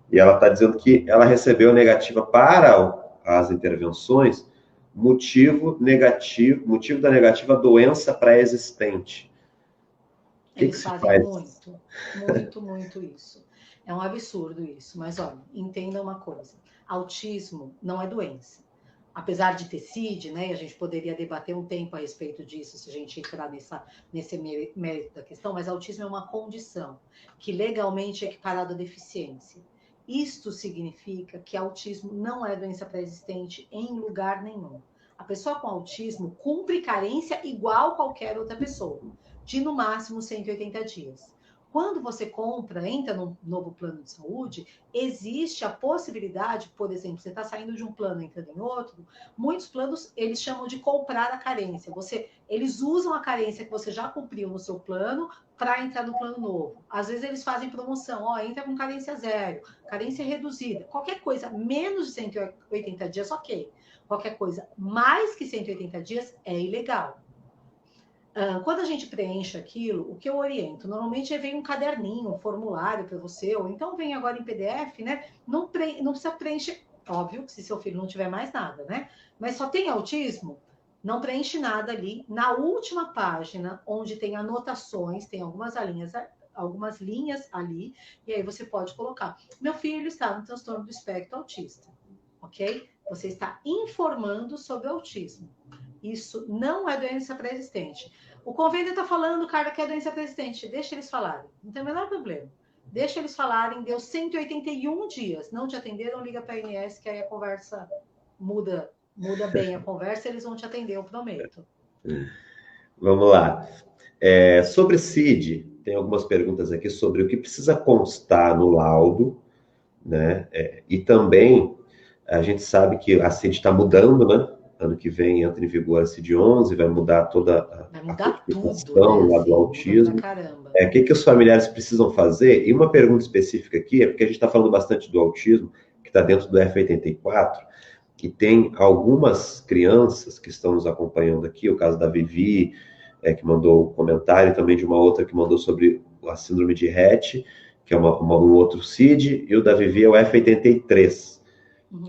e ela está dizendo que ela recebeu negativa para as intervenções, motivo da negativa doença pré-existente. Eles fazem muito isso. É um absurdo isso. Mas, olha, entenda uma coisa. Autismo não é doença. Apesar de ter CID, né, e a gente poderia debater um tempo a respeito disso, se a gente entrar nesse mérito da questão, mas autismo é uma condição que legalmente é equiparada à deficiência. Isto significa que autismo não é doença pré-existente em lugar nenhum. A pessoa com autismo cumpre carência igual qualquer outra pessoa. de no máximo 180 dias. Quando você compra, entra no novo plano de saúde, existe a possibilidade, por exemplo, você está saindo de um plano, entrando em outro, muitos planos, eles chamam de comprar a carência. Eles usam a carência que você já cumpriu no seu plano para entrar no plano novo. Às vezes eles fazem promoção, entra com carência zero, carência reduzida, qualquer coisa menos de 180 dias, ok. Qualquer coisa mais que 180 dias é ilegal. Quando a gente preenche aquilo, o que eu oriento? Normalmente vem um caderninho, um formulário para você, ou então vem agora em PDF, né? Não precisa preencher, óbvio, se seu filho não tiver mais nada, né? Mas só tem autismo, não preenche nada ali. Na última página, onde tem anotações, tem algumas linhas ali, e aí você pode colocar: meu filho está no transtorno do espectro autista, ok? Você está informando sobre o autismo. Isso não é doença pré-existente. O convênio está falando, cara, que é doença pré-existente. Deixa eles falarem. Não tem o menor problema. Deixa eles falarem. Deu 181 dias. Não te atenderam, liga para a ANS, que aí a conversa muda bem a conversa, eles vão te atender, eu prometo. Vamos lá. Sobre CID, tem algumas perguntas aqui sobre o que precisa constar no laudo, né? E também a gente sabe que a CID está mudando, né? Ano que vem entra em vigor a CID-11, vai mudar toda a classificação lá do autismo. O que os familiares precisam fazer? E uma pergunta específica aqui, porque a gente está falando bastante do autismo, que está dentro do F84, que tem algumas crianças que estão nos acompanhando aqui, o caso da Vivi, que mandou um comentário, também de uma outra que mandou sobre a síndrome de Rett, que é um outro CID, e o da Vivi é o F83.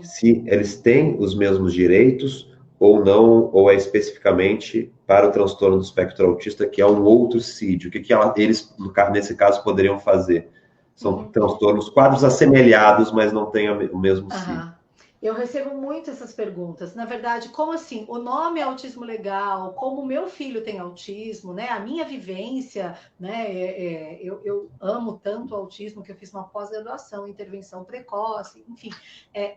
Se eles têm os mesmos direitos ou não, ou é especificamente para o transtorno do espectro autista, que é um outro CID. O que eles, nesse caso, poderiam fazer? São transtornos, quadros assemelhados, mas não têm o mesmo CID. Eu recebo muito essas perguntas. Na verdade, como assim? O nome é autismo legal, como meu filho tem autismo, né? A minha vivência, né? Eu amo tanto o autismo que eu fiz uma pós-graduação, intervenção precoce, enfim.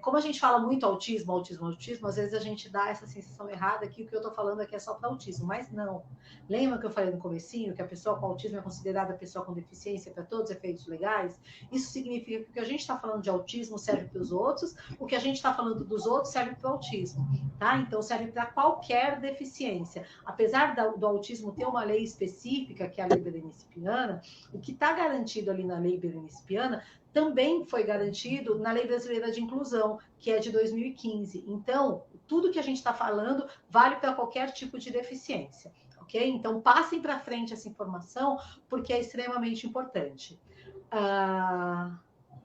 Como a gente fala muito autismo, às vezes a gente dá essa sensação errada que o que eu tô falando aqui é só para autismo, mas não. Lembra que eu falei no comecinho que a pessoa com autismo é considerada a pessoa com deficiência para todos os efeitos legais? Isso significa que o que a gente está falando de autismo serve para os outros, o que a gente está falando dos outros serve para o autismo, tá? Então serve para qualquer deficiência. Apesar do autismo ter uma lei específica, que é a lei berenice-piana, o que está garantido ali na lei berenice-piana também foi garantido na Lei Brasileira de Inclusão, que é de 2015. Então, tudo que a gente está falando vale para qualquer tipo de deficiência, ok? Então, passem para frente essa informação, porque é extremamente importante.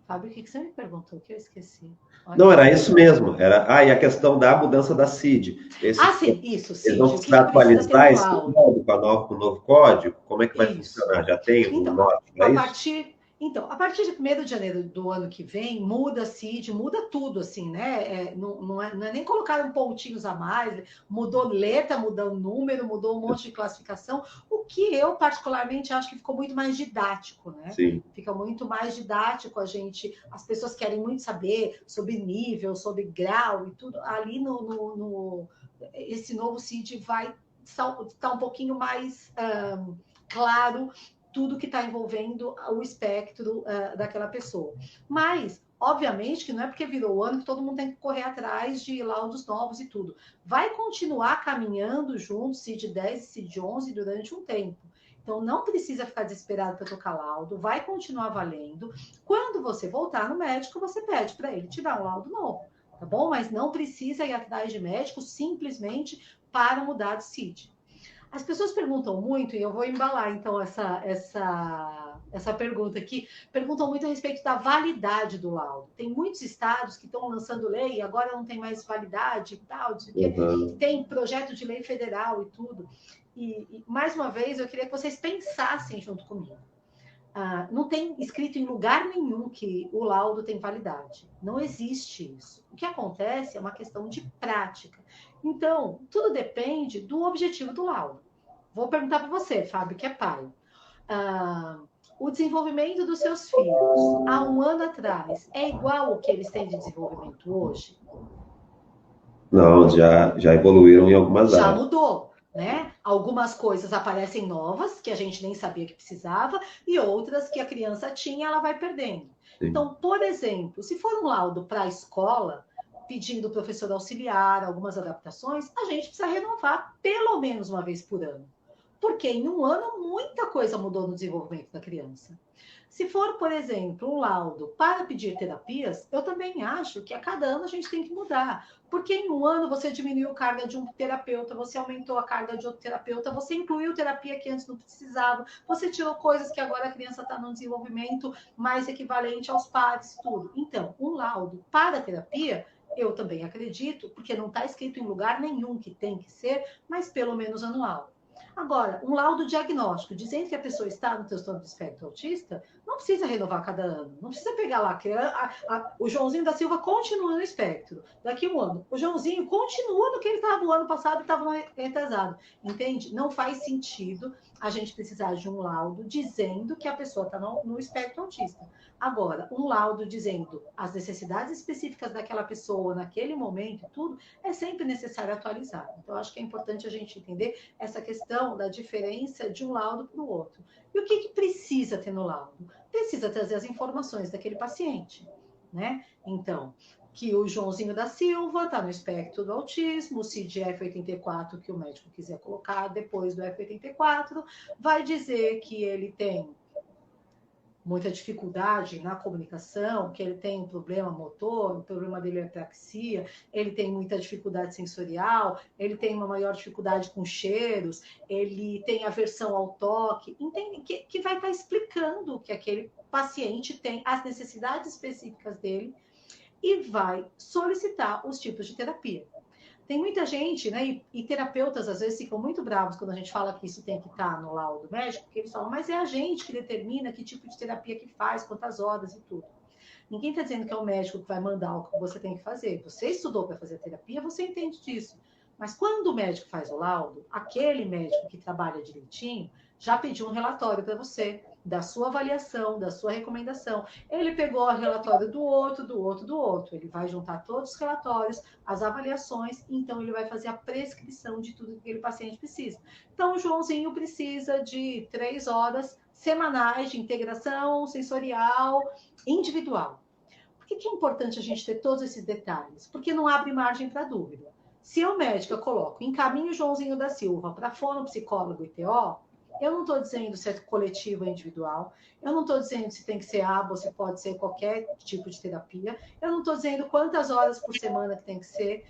Fábio, o que você me perguntou que eu esqueci? Não, era isso mesmo. E a questão da mudança da CID. Sim, isso, CID. Eles vão precisar atualizar esse código com o novo código? Como é que vai funcionar? Já tem um norte para isso? A partir de 1º de janeiro do ano que vem, muda a CID, muda tudo, assim, né? Não é nem colocar pontinhos a mais, mudou letra, mudou número, mudou um monte de classificação, o que eu particularmente acho que ficou muito mais didático, né? Sim. Fica muito mais didático, as pessoas querem muito saber sobre nível, sobre grau e tudo. Ali esse novo CID vai estar um pouquinho mais claro tudo que está envolvendo o espectro daquela pessoa. Mas, obviamente, que não é porque virou o ano que todo mundo tem que correr atrás de laudos novos e tudo. Vai continuar caminhando junto, CID-10 e CID-11 durante um tempo. Então, não precisa ficar desesperado para trocar laudo, vai continuar valendo. Quando você voltar no médico, você pede para ele te dar um laudo novo, tá bom? Mas não precisa ir atrás de médico simplesmente para mudar de CID. As pessoas perguntam muito, e eu vou embalar, então, essa pergunta aqui, perguntam muito a respeito da validade do laudo. Tem muitos estados que estão lançando lei e agora não tem mais validade e tal, tem projeto de lei federal e tudo. E, mais uma vez, eu queria que vocês pensassem junto comigo. Não tem escrito em lugar nenhum que o laudo tem validade. Não existe isso. O que acontece é uma questão de prática. Então, tudo depende do objetivo do laudo. Vou perguntar para você, Fábio, que é pai. O desenvolvimento dos seus filhos há um ano atrás é igual ao que eles têm de desenvolvimento hoje? Não, já evoluíram em algumas áreas. Já mudou. né? Algumas coisas aparecem novas, que a gente nem sabia que precisava, e outras que a criança tinha, ela vai perdendo. Sim. Então, por exemplo, se for um laudo para a escola, pedindo o professor auxiliar, algumas adaptações, a gente precisa renovar pelo menos uma vez por ano. Porque em um ano muita coisa mudou no desenvolvimento da criança. Se for, por exemplo, um laudo para pedir terapias, eu também acho que a cada ano a gente tem que mudar. Porque em um ano você diminuiu a carga de um terapeuta, você aumentou a carga de outro terapeuta, você incluiu terapia que antes não precisava, você tirou coisas que agora a criança está no desenvolvimento mais equivalente aos pares, tudo. Então, um laudo para terapia, eu também acredito, porque não está escrito em lugar nenhum que tem que ser, mas pelo menos anual. Agora, um laudo diagnóstico dizendo que a pessoa está no transtorno do espectro autista, não precisa renovar cada ano. Não precisa pegar lá que o Joãozinho da Silva continua no espectro. Daqui um ano, o Joãozinho continua no que ele estava no ano passado e estava no retrasado. Entende? Não faz sentido a gente precisar de um laudo dizendo que a pessoa está no espectro autista. Agora, um laudo dizendo as necessidades específicas daquela pessoa naquele momento, tudo, é sempre necessário atualizar. Então, acho que é importante a gente entender essa questão da diferença de um laudo para o outro. E o que precisa ter no laudo? Precisa trazer as informações daquele paciente, né? Então, que o Joãozinho da Silva está no espectro do autismo, o CID-F84 que o médico quiser colocar depois do F84, vai dizer que ele tem muita dificuldade na comunicação, que ele tem um problema motor, o problema dele é apraxia, ele tem muita dificuldade sensorial, ele tem uma maior dificuldade com cheiros, ele tem aversão ao toque, entende? Que vai estar explicando que aquele paciente tem as necessidades específicas dele e vai solicitar os tipos de terapia. Tem muita gente, né, e terapeutas às vezes ficam muito bravos quando a gente fala que isso tem que estar no laudo médico, porque eles falam, mas é a gente que determina que tipo de terapia que faz, quantas horas e tudo. Ninguém está dizendo que é o médico que vai mandar o que você tem que fazer. Você estudou para fazer terapia, você entende disso. Mas quando o médico faz o laudo, aquele médico que trabalha direitinho já pediu um relatório para você, da sua avaliação, da sua recomendação. Ele pegou o relatório do outro, do outro, do outro. Ele vai juntar todos os relatórios, as avaliações, então ele vai fazer a prescrição de tudo que aquele paciente precisa. Então, o Joãozinho precisa de 3 horas semanais de integração sensorial individual. Por que é importante a gente ter todos esses detalhes? Porque não abre margem para dúvida. Se eu, médica, coloco encaminho o Joãozinho da Silva para fonopsicólogo e TO, eu não estou dizendo se é coletivo ou individual, eu não estou dizendo se tem que ser aba ou se pode ser qualquer tipo de terapia, eu não estou dizendo quantas horas por semana que tem que ser.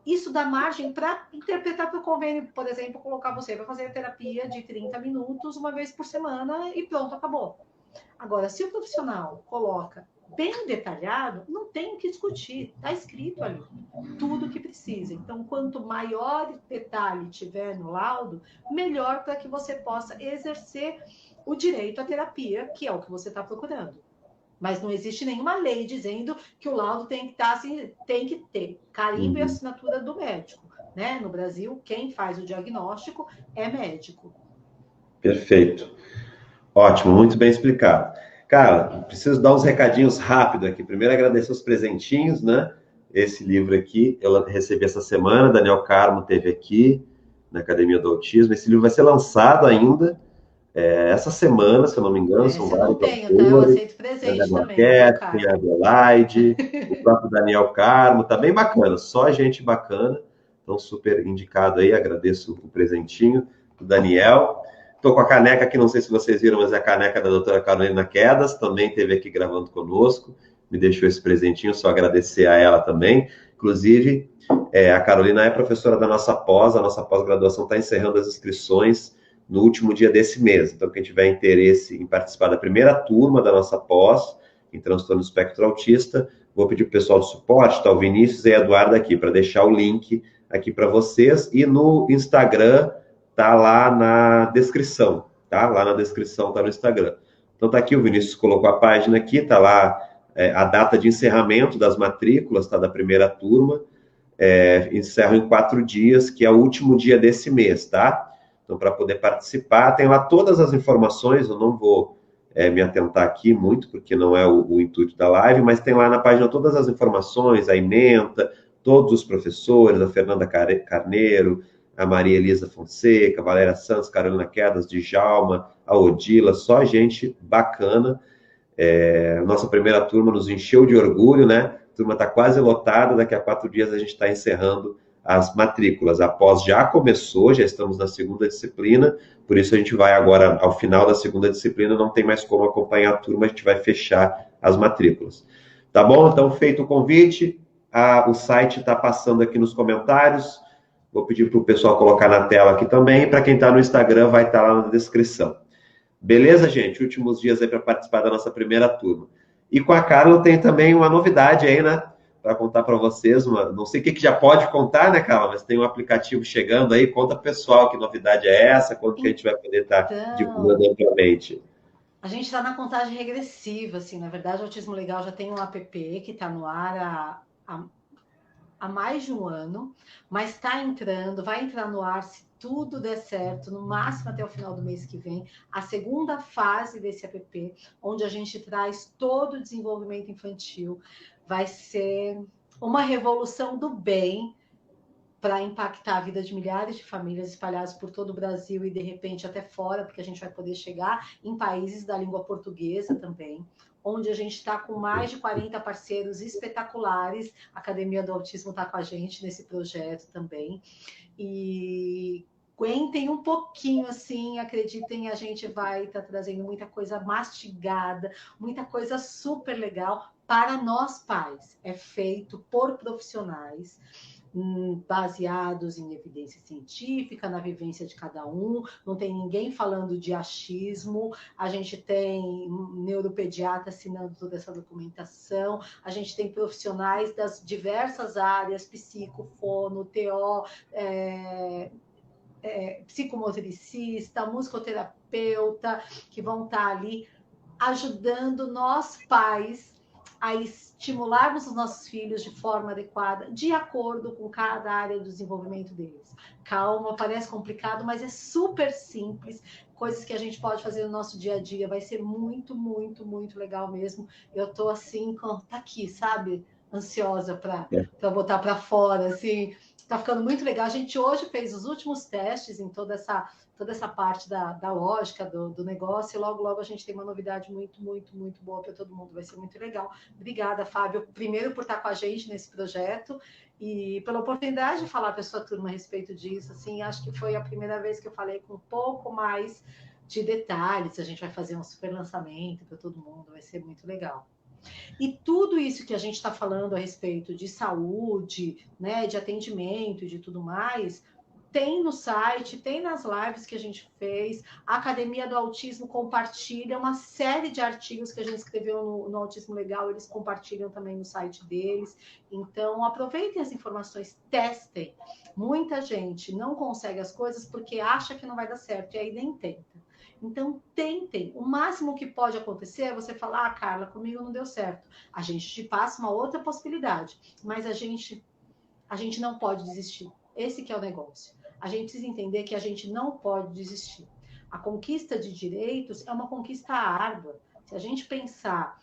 Isso dá margem para interpretar para o convênio, por exemplo, colocar você para fazer a terapia de 30 minutos uma vez por semana e pronto, acabou. Agora, se o profissional coloca bem detalhado, não tem o que discutir, está escrito ali tudo o que precisa. Então, quanto maior detalhe tiver no laudo, melhor para que você possa exercer o direito à terapia, que é o que você está procurando. Mas não existe nenhuma lei dizendo que o laudo tem que estar assim, tem que ter carimbo e assinatura do médico, né? No Brasil, quem faz o diagnóstico é médico. Perfeito. Ótimo, muito bem explicado. Cara, preciso dar uns recadinhos rápidos aqui. Primeiro, agradecer os presentinhos, né? Esse livro aqui, eu recebi essa semana, Daniel Carmo teve aqui na Academia do Autismo. Esse livro vai ser lançado ainda essa semana, se eu não me engano. São vários autores. Tá? Eu aceito presente também. A Adelaide, o próprio Daniel Carmo, tá bem bacana, só gente bacana. Então, super indicado aí, agradeço o presentinho do Daniel. Estou com a caneca aqui, não sei se vocês viram, mas é a caneca da doutora Carolina Quedas, também esteve aqui gravando conosco, me deixou esse presentinho, só agradecer a ela também. Inclusive, a Carolina é professora da nossa pós, a nossa pós-graduação está encerrando as inscrições no último dia desse mês. Então, quem tiver interesse em participar da primeira turma da nossa pós, em transtorno do espectro autista, vou pedir para o pessoal do suporte, tá, o Vinícius e a Eduarda aqui, para deixar o link aqui para vocês, e no Instagram, tá lá na descrição, tá? Lá na descrição tá no Instagram. Então tá aqui, o Vinícius colocou a página aqui, tá lá a data de encerramento das matrículas, tá? Da primeira turma, encerram em 4 dias, que é o último dia desse mês, tá? Então, para poder participar, tem lá todas as informações, eu não vou me atentar aqui muito, porque não é o intuito da live, mas tem lá na página todas as informações, a ementa, todos os professores, a Fernanda Carneiro, a Maria Elisa Fonseca, a Valéria Santos, Carolina Quedas, Djalma, a Odila, só gente bacana. Nossa primeira turma nos encheu de orgulho, né? A turma está quase lotada, daqui a 4 dias a gente está encerrando as matrículas. A pós já começou, já estamos na segunda disciplina, por isso a gente vai agora, ao final da segunda disciplina, não tem mais como acompanhar a turma, a gente vai fechar as matrículas. Tá bom? Então, feito o convite, o site está passando aqui nos comentários, vou pedir para o pessoal colocar na tela aqui também, e para quem está no Instagram vai estar lá na descrição. Beleza, gente? Últimos dias aí para participar da nossa primeira turma. E com a Carla tem também uma novidade aí, né? Para contar para vocês. Não sei o que já pode contar, né, Carla? Mas tem um aplicativo chegando aí. Conta pro pessoal que novidade é essa, quanto que a gente vai poder estar divulgando amplamente. A gente está na contagem regressiva, assim. Na verdade, o Autismo Legal já tem um app que está no ar há mais de um ano, mas está entrando, vai entrar no ar se tudo der certo, no máximo até o final do mês que vem, a segunda fase desse app, onde a gente traz todo o desenvolvimento infantil. Vai ser uma revolução do bem para impactar a vida de milhares de famílias espalhadas por todo o Brasil e, de repente, até fora, porque a gente vai poder chegar em países da língua portuguesa também, onde a gente está com mais de 40 parceiros espetaculares. A Academia do Autismo está com a gente nesse projeto também. E aguentem um pouquinho, assim, acreditem, a gente vai estar trazendo muita coisa mastigada, muita coisa super legal para nós pais. É feito por profissionais, baseados em evidência científica, na vivência de cada um, não tem ninguém falando de achismo, a gente tem neuropediatra assinando toda essa documentação, a gente tem profissionais das diversas áreas, psico, fono, TO, psicomotricista, musicoterapeuta, que vão estar ali ajudando nós pais a estimularmos os nossos filhos de forma adequada, de acordo com cada área do desenvolvimento deles. Calma, parece complicado, mas é super simples, coisas que a gente pode fazer no nosso dia a dia, vai ser muito, muito, muito legal mesmo. Eu tô assim, tá aqui, sabe? Ansiosa para botar para fora, assim, tá ficando muito legal. A gente hoje fez os últimos testes em toda essa parte da lógica do negócio, e logo a gente tem uma novidade muito, muito, muito boa para todo mundo, vai ser muito legal. Obrigada, Fábio, primeiro por estar com a gente nesse projeto e pela oportunidade de falar para a sua turma a respeito disso, assim, acho que foi a primeira vez que eu falei com um pouco mais de detalhes, a gente vai fazer um super lançamento para todo mundo, vai ser muito legal. E tudo isso que a gente está falando a respeito de saúde, né, de atendimento e de tudo mais, tem no site, tem nas lives que a gente fez. A Academia do Autismo compartilha uma série de artigos que a gente escreveu no Autismo Legal, eles compartilham também no site deles. Então, aproveitem as informações, testem. Muita gente não consegue as coisas porque acha que não vai dar certo e aí nem tenta. Então, tentem. O máximo que pode acontecer é você falar, Carla, comigo não deu certo. A gente te passa uma outra possibilidade, mas a gente não pode desistir. Esse que é o negócio. A gente precisa entender que a gente não pode desistir. A conquista de direitos é uma conquista árdua. Se a gente pensar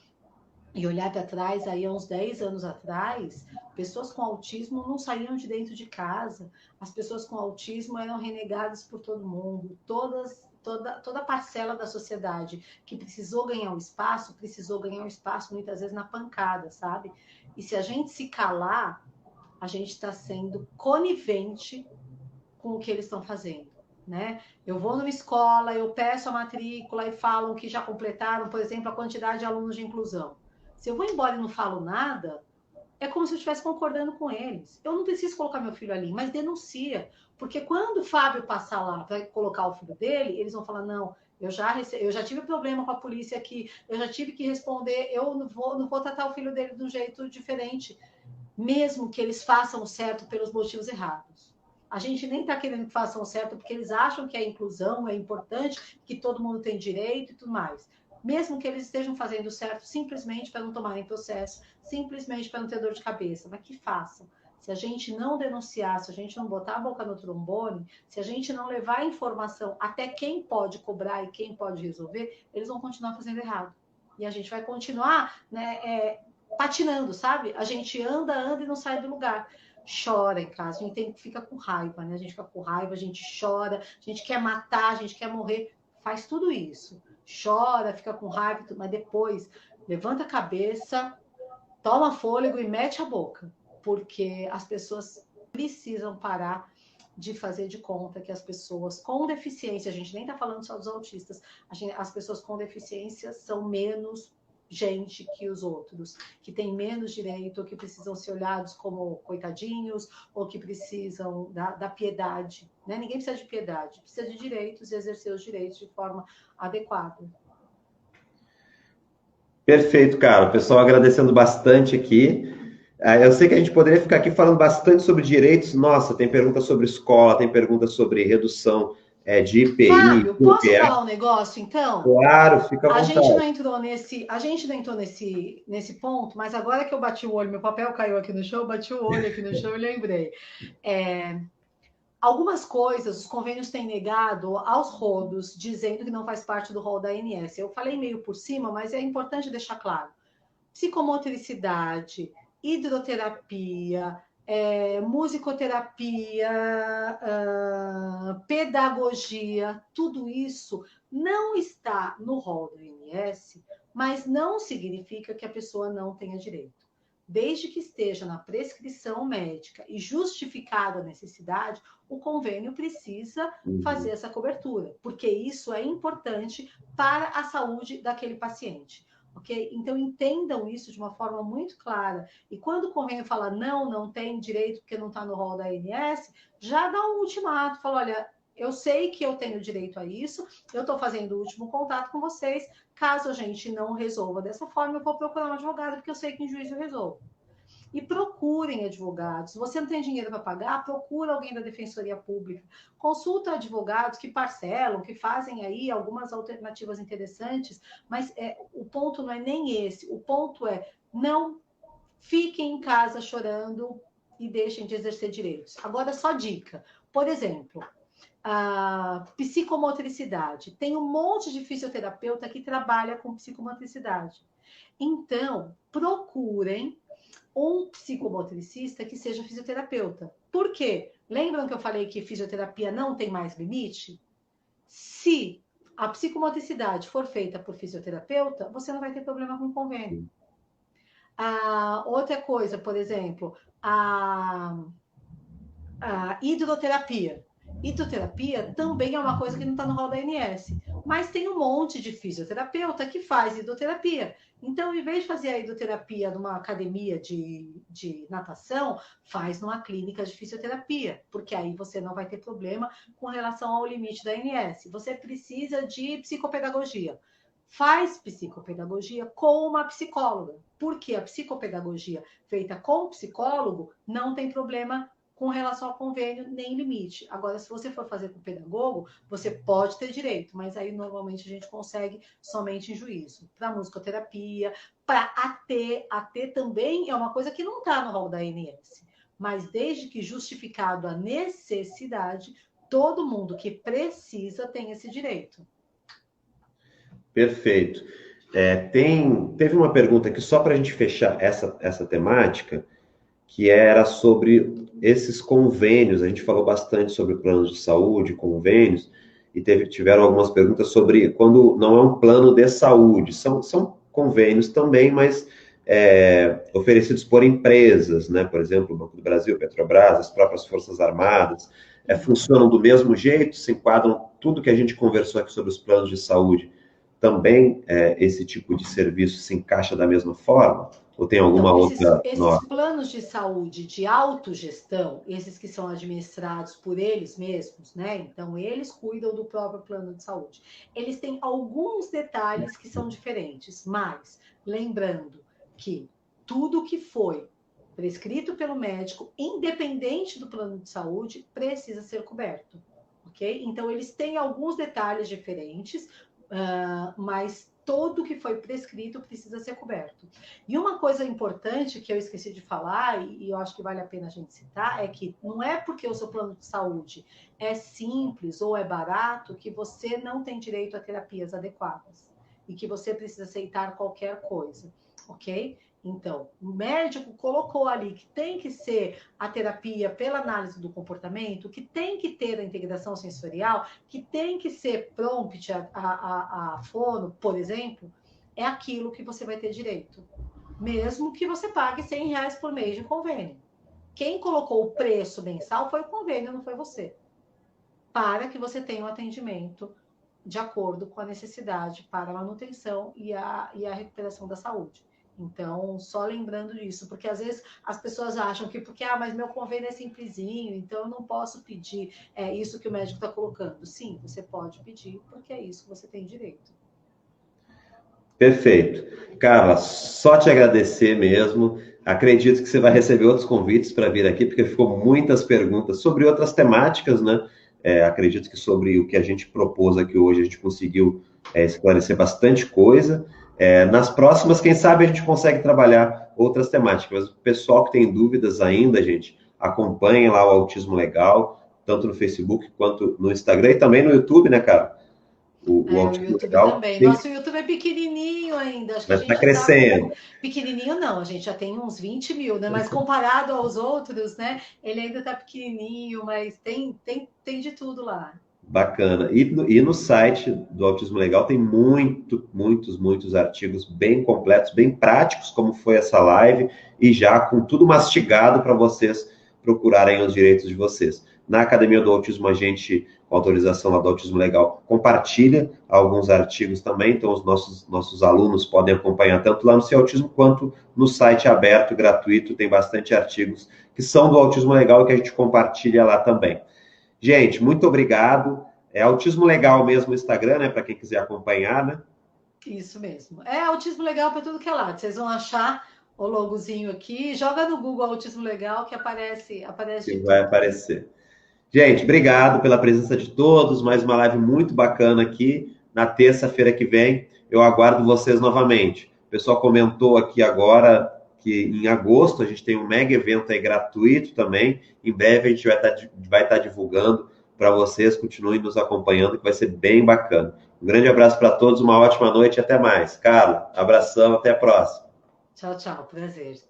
e olhar para trás, aí há uns 10 anos atrás, pessoas com autismo não saíam de dentro de casa. As pessoas com autismo eram renegadas por todo mundo. Toda parcela da sociedade que precisou ganhar um espaço muitas vezes na pancada, sabe? E se a gente se calar, a gente está sendo conivente com o que eles estão fazendo, né? Eu vou numa escola, eu peço a matrícula e falam que já completaram, por exemplo, a quantidade de alunos de inclusão. Se eu vou embora e não falo nada, é como se eu estivesse concordando com eles. Eu não preciso colocar meu filho ali, mas denuncia. Porque quando o Fábio passar lá para colocar o filho dele, eles vão falar, não, eu já tive problema com a polícia aqui, eu já tive que responder, eu não vou tratar o filho dele de um jeito diferente, mesmo que eles façam o certo pelos motivos errados. A gente nem está querendo que façam o certo porque eles acham que a inclusão é importante, que todo mundo tem direito e tudo mais. Mesmo que eles estejam fazendo certo simplesmente para não tomarem processo, simplesmente para não ter dor de cabeça, mas que façam. Se a gente não denunciar, se a gente não botar a boca no trombone, se a gente não levar a informação até quem pode cobrar e quem pode resolver, eles vão continuar fazendo errado. E a gente vai continuar, né, patinando, sabe? A gente anda e não sai do lugar. chora em casa, a gente fica com raiva, né? A gente fica com raiva, a gente chora, a gente quer matar, a gente quer morrer, faz tudo isso. Chora, fica com raiva, mas depois levanta a cabeça, toma fôlego e mete a boca, porque as pessoas precisam parar de fazer de conta que as pessoas com deficiência, a gente nem está falando só dos autistas, as pessoas com deficiência são menos gente que os outros, que têm menos direito, ou que precisam ser olhados como coitadinhos, ou que precisam da piedade. Né? Ninguém precisa de piedade, precisa de direitos e exercer os direitos de forma adequada. Perfeito, cara. O pessoal agradecendo bastante aqui. Eu sei que a gente poderia ficar aqui falando bastante sobre direitos. Nossa, tem pergunta sobre escola, tem pergunta sobre redução de IPI. Fábio, posso falar um negócio, então? Claro, fica à A vontade. gente não entrou nesse ponto, mas agora que eu bati o olho, meu papel caiu aqui no chão, eu bati o olho aqui no chão e lembrei. Algumas coisas os convênios têm negado aos rodos, dizendo que não faz parte do rol da ANS. Eu falei meio por cima, mas é importante deixar claro. Psicomotricidade, hidroterapia, musicoterapia, pedagogia, tudo isso não está no rol do INS, mas não significa que a pessoa não tenha direito. Desde que esteja na prescrição médica e justificada a necessidade, o convênio precisa fazer essa cobertura, porque isso é importante para a saúde daquele paciente. Okay? Então, entendam isso de uma forma muito clara. E quando o convênio fala não tem direito porque não está no rol da ANS, já dá um ultimato, fala, olha, eu sei que eu tenho direito a isso, eu estou fazendo o último contato com vocês, caso a gente não resolva dessa forma, eu vou procurar um advogado, porque eu sei que em juízo eu resolvo. E procurem advogados. Se você não tem dinheiro para pagar, procura alguém da Defensoria Pública. Consulta advogados que parcelam, que fazem aí algumas alternativas interessantes, mas o ponto não é nem esse. O ponto é não fiquem em casa chorando e deixem de exercer direitos. Agora, só dica. Por exemplo, a psicomotricidade. Tem um monte de fisioterapeuta que trabalha com psicomotricidade. Então, procurem um psicomotricista que seja fisioterapeuta. Por quê? Lembram que eu falei que fisioterapia não tem mais limite? Se a psicomotricidade for feita por fisioterapeuta, você não vai ter problema com convênio. Outra coisa, por exemplo, a hidroterapia. Hidroterapia também é uma coisa que não está no rol da ANS, mas tem um monte de fisioterapeuta que faz hidroterapia. Então, em vez de fazer a hidroterapia numa academia de natação, faz numa clínica de fisioterapia, porque aí você não vai ter problema com relação ao limite da ANS. Você precisa de psicopedagogia. Faz psicopedagogia com uma psicóloga, porque a psicopedagogia feita com psicólogo não tem problema com relação ao convênio, nem limite. Agora, se você for fazer com o pedagogo, você pode ter direito, mas aí normalmente a gente consegue somente em juízo. Para musicoterapia, para AT também é uma coisa que não está no rol da ANS. Mas desde que justificado a necessidade, todo mundo que precisa tem esse direito. Perfeito. Teve uma pergunta aqui, só para a gente fechar essa temática, que era sobre esses convênios. A gente falou bastante sobre planos de saúde, convênios, e tiveram algumas perguntas sobre quando não é um plano de saúde. São convênios também, mas oferecidos por empresas, né? Por exemplo, o Banco do Brasil, Petrobras, as próprias Forças Armadas, funcionam do mesmo jeito, se enquadram tudo que a gente conversou aqui sobre os planos de saúde. Também esse tipo de serviço se encaixa da mesma forma? Ou tem alguma outra esses planos de saúde de autogestão, esses que são administrados por eles mesmos, né? Então, eles cuidam do próprio plano de saúde. Eles têm alguns detalhes que são diferentes, mas lembrando que tudo que foi prescrito pelo médico, independente do plano de saúde, precisa ser coberto, ok? Então, eles têm alguns detalhes diferentes, mas tudo que foi prescrito precisa ser coberto. E uma coisa importante que eu esqueci de falar, e eu acho que vale a pena a gente citar, é que não é porque o seu plano de saúde é simples ou é barato que você não tem direito a terapias adequadas e que você precisa aceitar qualquer coisa, ok? Então, o médico colocou ali que tem que ser a terapia pela análise do comportamento, que tem que ter a integração sensorial, que tem que ser prompt a fono, por exemplo, é aquilo que você vai ter direito. Mesmo que você pague R$ 100 por mês de convênio. Quem colocou o preço mensal foi o convênio, não foi você. Para que você tenha um atendimento de acordo com a necessidade para a manutenção e a recuperação da saúde. Então, só lembrando disso, porque às vezes as pessoas acham que porque, mas meu convênio é simplesinho, então eu não posso pedir isso que o médico está colocando. Sim, você pode pedir, porque é isso que você tem direito. Perfeito. Carla, só te agradecer mesmo. Acredito que você vai receber outros convites para vir aqui, porque ficou muitas perguntas sobre outras temáticas, né? Acredito que sobre o que a gente propôs aqui hoje, a gente conseguiu esclarecer bastante coisa. Nas próximas, quem sabe a gente consegue trabalhar outras temáticas. Mas o pessoal que tem dúvidas ainda, gente, acompanhe lá o Autismo Legal, tanto no Facebook quanto no Instagram e também no YouTube, né, cara? O O Autismo YouTube Legal. também. Nosso YouTube é pequenininho ainda. Acho que a Mas gente está já está crescendo. pequenininho, não. A gente já tem uns 20 mil, né? Mas comparado aos outros, né? Ele ainda está pequenininho, mas tem de tudo lá. Bacana. E no site do Autismo Legal tem muitos artigos bem completos, bem práticos, como foi essa live, e já com tudo mastigado para vocês procurarem os direitos de vocês. Na Academia do Autismo, a gente, com autorização lá do Autismo Legal, compartilha alguns artigos também, então os nossos alunos podem acompanhar tanto lá no Seu Autismo, quanto no site aberto, gratuito, tem bastante artigos que são do Autismo Legal e que a gente compartilha lá também. Gente, muito obrigado. É Autismo Legal mesmo o Instagram, né? Para quem quiser acompanhar, né? Isso mesmo. É Autismo Legal para tudo que é lado. Vocês vão achar o logozinho aqui. Joga no Google Autismo Legal que aparece Que de vai tudo. aparecer. Gente, obrigado pela presença de todos. Mais uma live muito bacana aqui. Na terça-feira que vem, eu aguardo vocês novamente. O pessoal comentou aqui agora que em agosto a gente tem um mega evento aí gratuito também. Em breve a gente vai estar divulgando para vocês. Continuem nos acompanhando, que vai ser bem bacana. Um grande abraço para todos, uma ótima noite e até mais. Carla, abração, até a próxima. Tchau, tchau. Prazer.